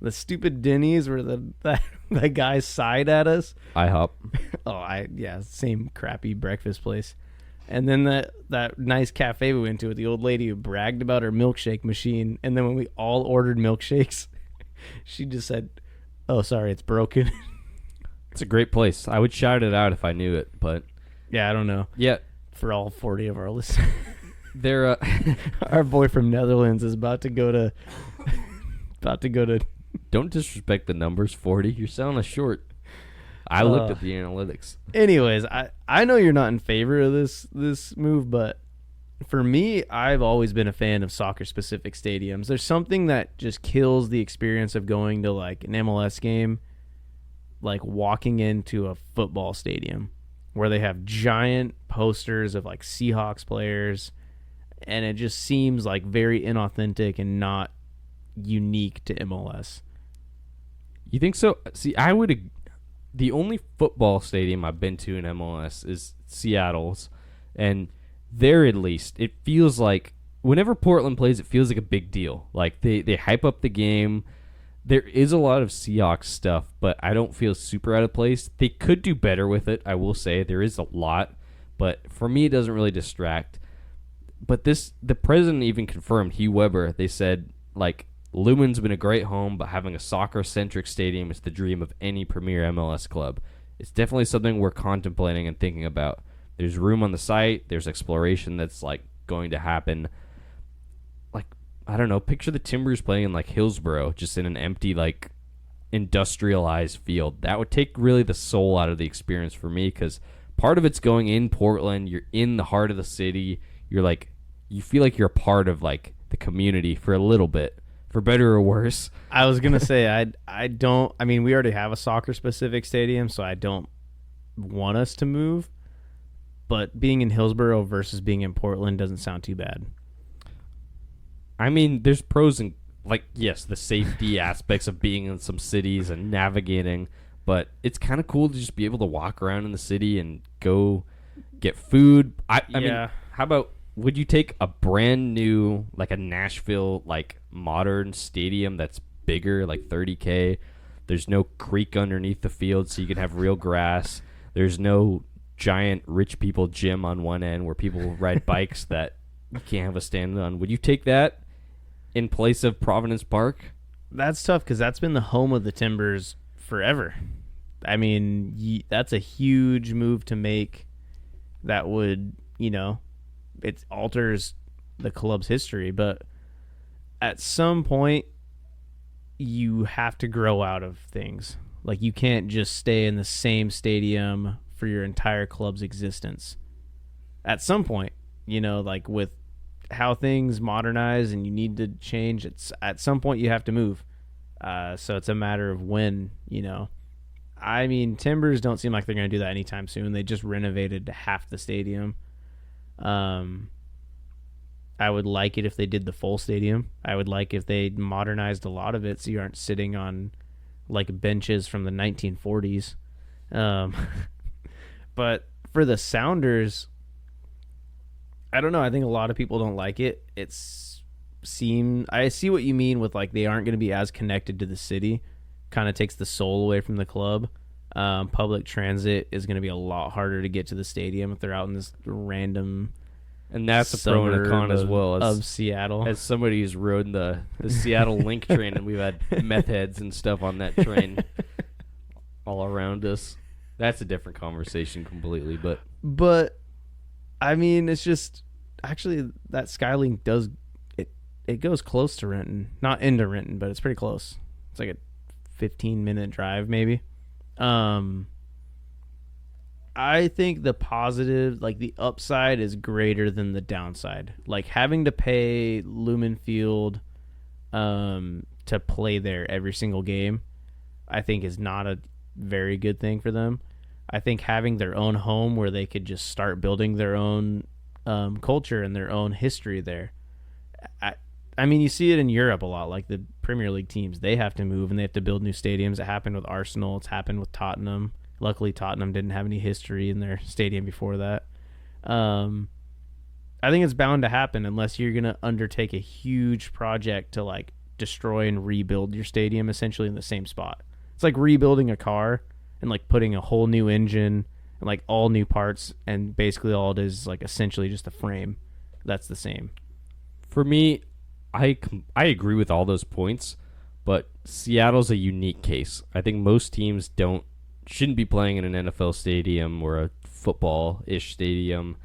The stupid Denny's where that guy sighed at us. IHOP. Same crappy breakfast place. And then that nice cafe we went to with the old lady who bragged about her milkshake machine. And then when we all ordered milkshakes, she just said, "Oh, sorry, it's broken." It's a great place. I would shout it out if I knew it, but yeah, I don't know. Yeah, for all 40 of our listeners. They're our boy from Netherlands is about to go to Don't disrespect the numbers, 40. You're selling us short. I looked at the analytics. Anyways, I know you're not in favor of this move, but for me, I've always been a fan of soccer-specific stadiums. There's something that just kills the experience of going to like an MLS game, like walking into a football stadium where they have giant posters of like Seahawks players, and it just seems like very inauthentic and not unique to MLS. You think so? See, the only football stadium I've been to in MLS is Seattle's, and there at least it feels like whenever Portland plays, it feels like a big deal. Like they hype up the game. There is a lot of Seahawks stuff, but I don't feel super out of place. They could do better with it, I will say. There is a lot, but for me, it doesn't really distract. But the president even confirmed, Hugh Weber, they said, like, Lumen's been a great home, but having a soccer-centric stadium is the dream of any premier MLS club. It's definitely something we're contemplating and thinking about. There's room on the site. There's exploration that's, like, going to happen. Like, I don't know, picture the Timbers playing in, like, Hillsborough, just in an empty, like, industrialized field. That would take really the soul out of the experience for me, because part of it's going in Portland. You're in the heart of the city. You're, like, you feel like you're a part of, like, the community for a little bit. For better or worse. I was going to say, I mean, we already have a soccer-specific stadium, so I don't want us to move. But being in Hillsborough versus being in Portland doesn't sound too bad. I mean, there's pros and, like, yes, the safety aspects of being in some cities and navigating. But it's kind of cool to just be able to walk around in the city and go get food. I mean, how about, would you take a brand new, like a Nashville, like, modern stadium that's bigger, like 30K? There's no creek underneath the field, so you can have real grass. There's no giant rich people gym on one end where people ride bikes that you can't have a stand on. Would you take that in place of Providence Park? That's tough because that's been the home of the Timbers forever. I mean, that's a huge move to make that would, it alters the club's history. But at some point, you have to grow out of things. Like, you can't just stay in the same stadium for your entire club's existence. At some point, like with how things modernize and you need to change. It's at some point you have to move. So it's a matter of when, I mean, Timbers don't seem like they're going to do that anytime soon. They just renovated half the stadium. I would like it if they did the full stadium. I would like if they modernized a lot of it so you aren't sitting on like benches from the 1940s. But for the Sounders, I don't know. I think a lot of people don't like it. I see what you mean with like they aren't going to be as connected to the city. Kind of takes the soul away from the club. Public transit is going to be a lot harder to get to the stadium if they're out in this random. And that's a pro and a con as well of Seattle. As somebody who's rode the Seattle Link train, and we've had meth heads and stuff on that train all around us. That's a different conversation completely. But I mean, it's just actually that Skylink does it goes close to Renton, not into Renton, but it's pretty close. It's like a 15-minute drive maybe. I think the positive, like the upside, is greater than the downside. Like having to pay Lumen Field to play there every single game, I think is not a very good thing for them. I think having their own home where they could just start building their own culture and their own history there. I mean, you see it in Europe a lot, like the Premier League teams. They have to move and they have to build new stadiums. It happened with Arsenal. It's happened with Tottenham. Luckily, Tottenham didn't have any history in their stadium before that. I think it's bound to happen unless you're going to undertake a huge project to like destroy and rebuild your stadium essentially in the same spot. It's like rebuilding a car and like putting a whole new engine and like all new parts, and basically all it is like essentially just a frame. That's the same. For me, I agree with all those points, but Seattle's a unique case. I think most teams shouldn't be playing in an NFL stadium or a football-ish stadium.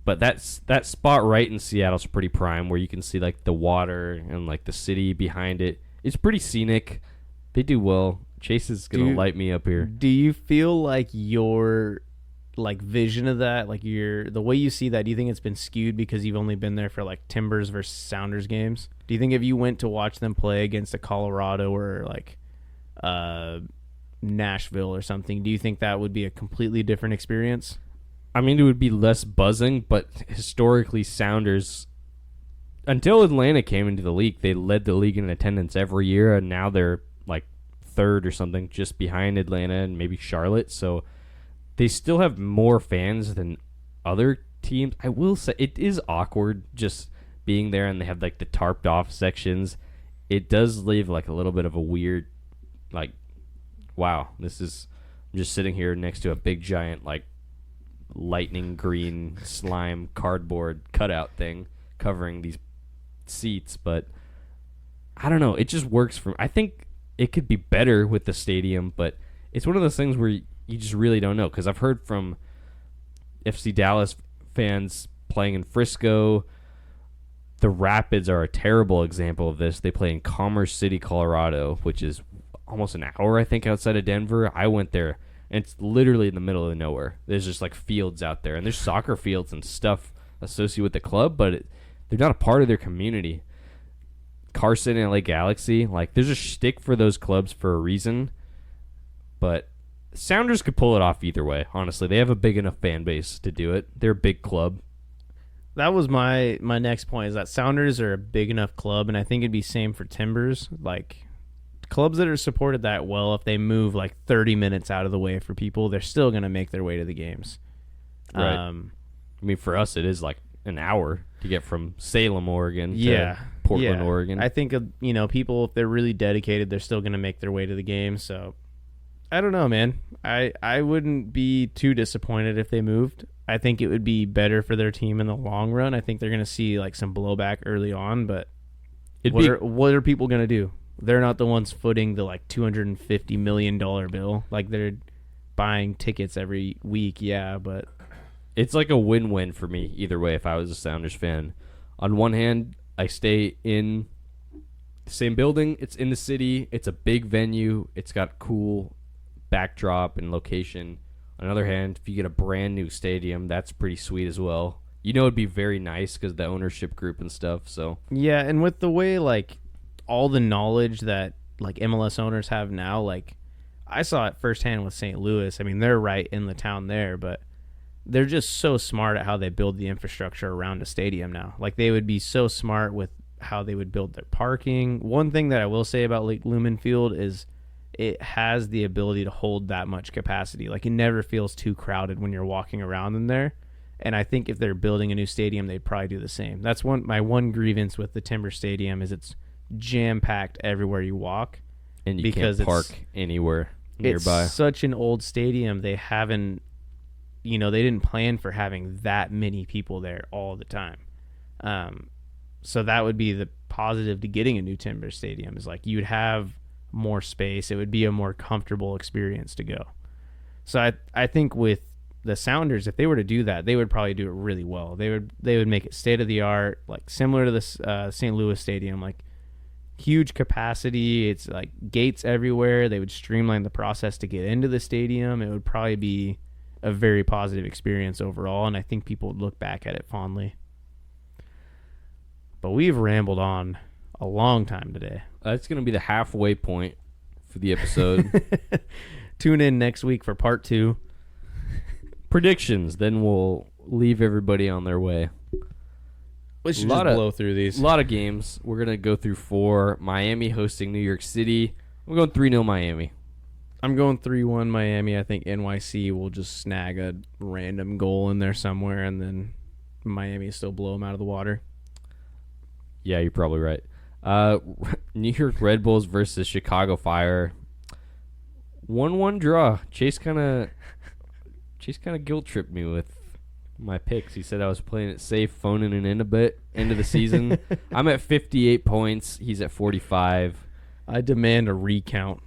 But that spot right in Seattle's pretty prime, where you can see like the water and like the city behind it. It's pretty scenic. They do well. Chase is gonna light me up here. Do you feel like your like vision of that, like the way you see that, do you think it's been skewed because you've only been there for like Timbers versus Sounders games? Do you think if you went to watch them play against a Colorado or like Nashville or something, do you think that would be a completely different experience? I mean, it would be less buzzing, but historically Sounders, until Atlanta came into the league, they led the league in attendance every year, and now they're like third or something, just behind Atlanta and maybe Charlotte. So they still have more fans than other teams. I will say it is awkward just being there, and they have like the tarped off sections. It does leave like a little bit of a weird, like, wow, I'm just sitting here next to a big giant like lightning green slime cardboard cutout thing covering these seats. But I don't know, it just works for me. I think it could be better with the stadium, but it's one of those things where you just really don't know, because I've heard from FC Dallas fans playing in Frisco. The Rapids are a terrible example of this. They play in Commerce City, Colorado, which is almost an hour, I think, outside of Denver. I went there, and it's literally in the middle of nowhere. There's just like fields out there, and there's soccer fields and stuff associated with the club, but they're not a part of their community. Carson and LA Galaxy, like, there's a shtick for those clubs for a reason, but Sounders could pull it off either way, honestly. They have a big enough fan base to do it. They're a big club. That was my next point, is that Sounders are a big enough club, and I think it'd be same for Timbers. Like, clubs that are supported that well, if they move like 30 minutes out of the way for people, they're still going to make their way to the games. Right. I mean, for us, it is like an hour to get from Salem, Oregon to Portland, Oregon. I think, people, if they're really dedicated, they're still going to make their way to the game. So I don't know, man. I wouldn't be too disappointed if they moved. I think it would be better for their team in the long run. I think they're going to see like some blowback early on, but what are people going to do? They're not the ones footing the like $250 million bill. Like, they're buying tickets every week, but it's like a win-win for me either way if I was a Sounders fan. On one hand, I stay in the same building. It's in the city. It's a big venue. It's got cool backdrop and location. On the other hand, if you get a brand new stadium, that's pretty sweet as well. it'd be very nice because the ownership group and stuff. So Yeah, and with the way like all the knowledge that like MLS owners have now, like I saw it firsthand with St. Louis. I mean, they're right in the town there, but they're just so smart at how they build the infrastructure around a stadium now. Like they would be so smart with how they would build their parking. One thing that I will say about Lake Lumen Field is it has the ability to hold that much capacity. Like it never feels too crowded when you're walking around in there. And I think if they're building a new stadium, they'd probably do the same. That's my one grievance with the Timber Stadium is it's jam-packed everywhere you walk. And you can't park anywhere nearby. It's such an old stadium. They haven't, they didn't plan for having that many people there all the time. So that would be the positive to getting a new Timber Stadium is like you'd have more space. It would be a more comfortable experience to go. So I think with the Sounders, if they were to do that, they would probably do it really well. They would make it state of the art, like similar to the St. Louis Stadium, like huge capacity. It's like gates everywhere. They would streamline the process to get into the stadium. It would probably be a very positive experience overall, and I think people would look back at it fondly. But we've rambled on a long time today. That's going to be the halfway point for the episode. Tune in next week for part 2. Predictions. Then we'll leave everybody on their way. Let's just blow through these. A lot of games. We're going to go through 4. Miami hosting New York City. I'm going 3-0 Miami. I'm going 3-1 Miami. I think NYC will just snag a random goal in there somewhere, and then Miami still blow them out of the water. Yeah, you're probably right. New York Red Bulls versus Chicago Fire. 1-1 draw. Chase kind of guilt tripped me with my picks. He said I was playing it safe, phoning it in a bit end of the season. I'm at 58 points. He's at 45. I demand a recount.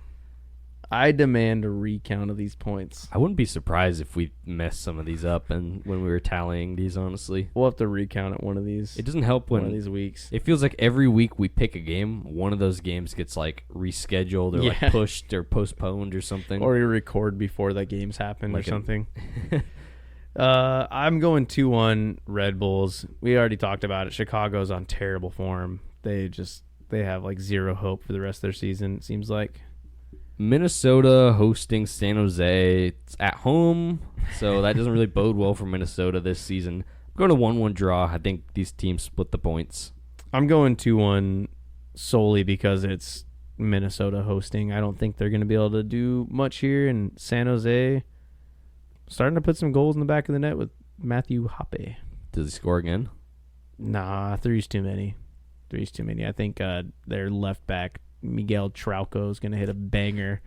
Of these points. I wouldn't be surprised if we messed some of these up and when we were tallying these, honestly. We'll have to recount it one of these. It doesn't help when one of these weeks. It feels like every week we pick a game, one of those games gets like rescheduled or like pushed or postponed or something. Or we record before the games happen like or something. I'm going 2-1 Red Bulls. We already talked about it. Chicago's on terrible form. They have like zero hope for the rest of their season, it seems like. Minnesota hosting San Jose. It's at home, so that doesn't really bode well for Minnesota this season. I'm going to 1-1 draw. I think these teams split the points. I'm going 2-1 solely because it's Minnesota hosting. I don't think they're going to be able to do much here. And San Jose starting to put some goals in the back of the net with Matthew Hoppe. Does he score again? Nah, 3's too many. I think their left back, Miguel Trauco, is going to hit a banger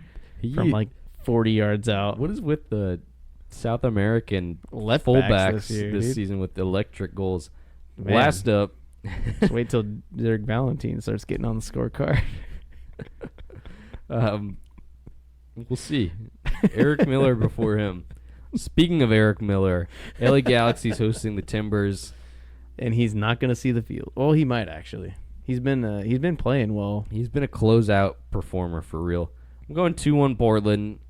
from like 40 yards out. What is with the South American left fullbacks this season with electric goals? Man. Last up. Just wait till Derek Valentine starts getting on the scorecard. We'll see. Eric Miller before him. Speaking of Eric Miller, LA Galaxy's hosting the Timbers. And he's not going to see the field. Well, he might actually. He's been playing well. He's been a closeout performer for real. I'm going 2-1 Portland.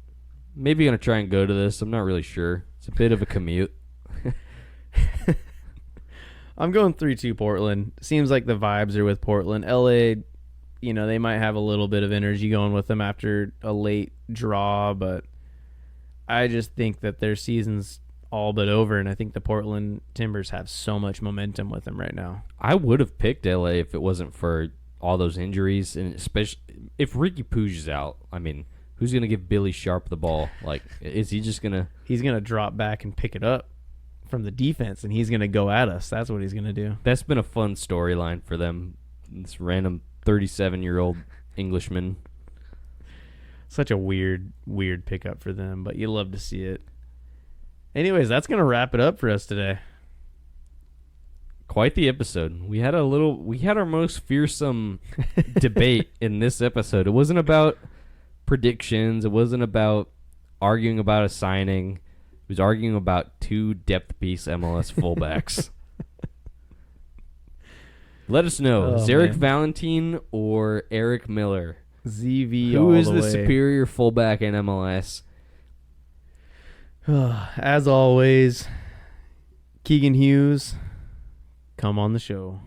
Maybe going to try and go to this. I'm not really sure. It's a bit of a commute. I'm going 3-2 Portland. Seems like the vibes are with Portland. LA, they might have a little bit of energy going with them after a late draw, but I just think that their season's all but over, and I think the Portland Timbers have so much momentum with them right now. I would have picked LA if it wasn't for all those injuries, and especially if Ricky Puig is out. I mean, who's going to give Billy Sharp the ball? Like, is he just going to... He's going to drop back and pick it up from the defense, and he's going to go at us. That's what he's going to do. That's been a fun storyline for them. This random 37-year-old Englishman. Such a weird pickup for them, but you love to see it. Anyways, that's going to wrap it up for us today. Quite the episode. We had our most fearsome debate in this episode. It wasn't about predictions. It wasn't about arguing about a signing. It was arguing about 2 depth piece MLS fullbacks. Let us know. Zarek Valentine or Eric Miller? ZV Who is the superior fullback in MLS? As always, Keegan Hughes, Come on the show.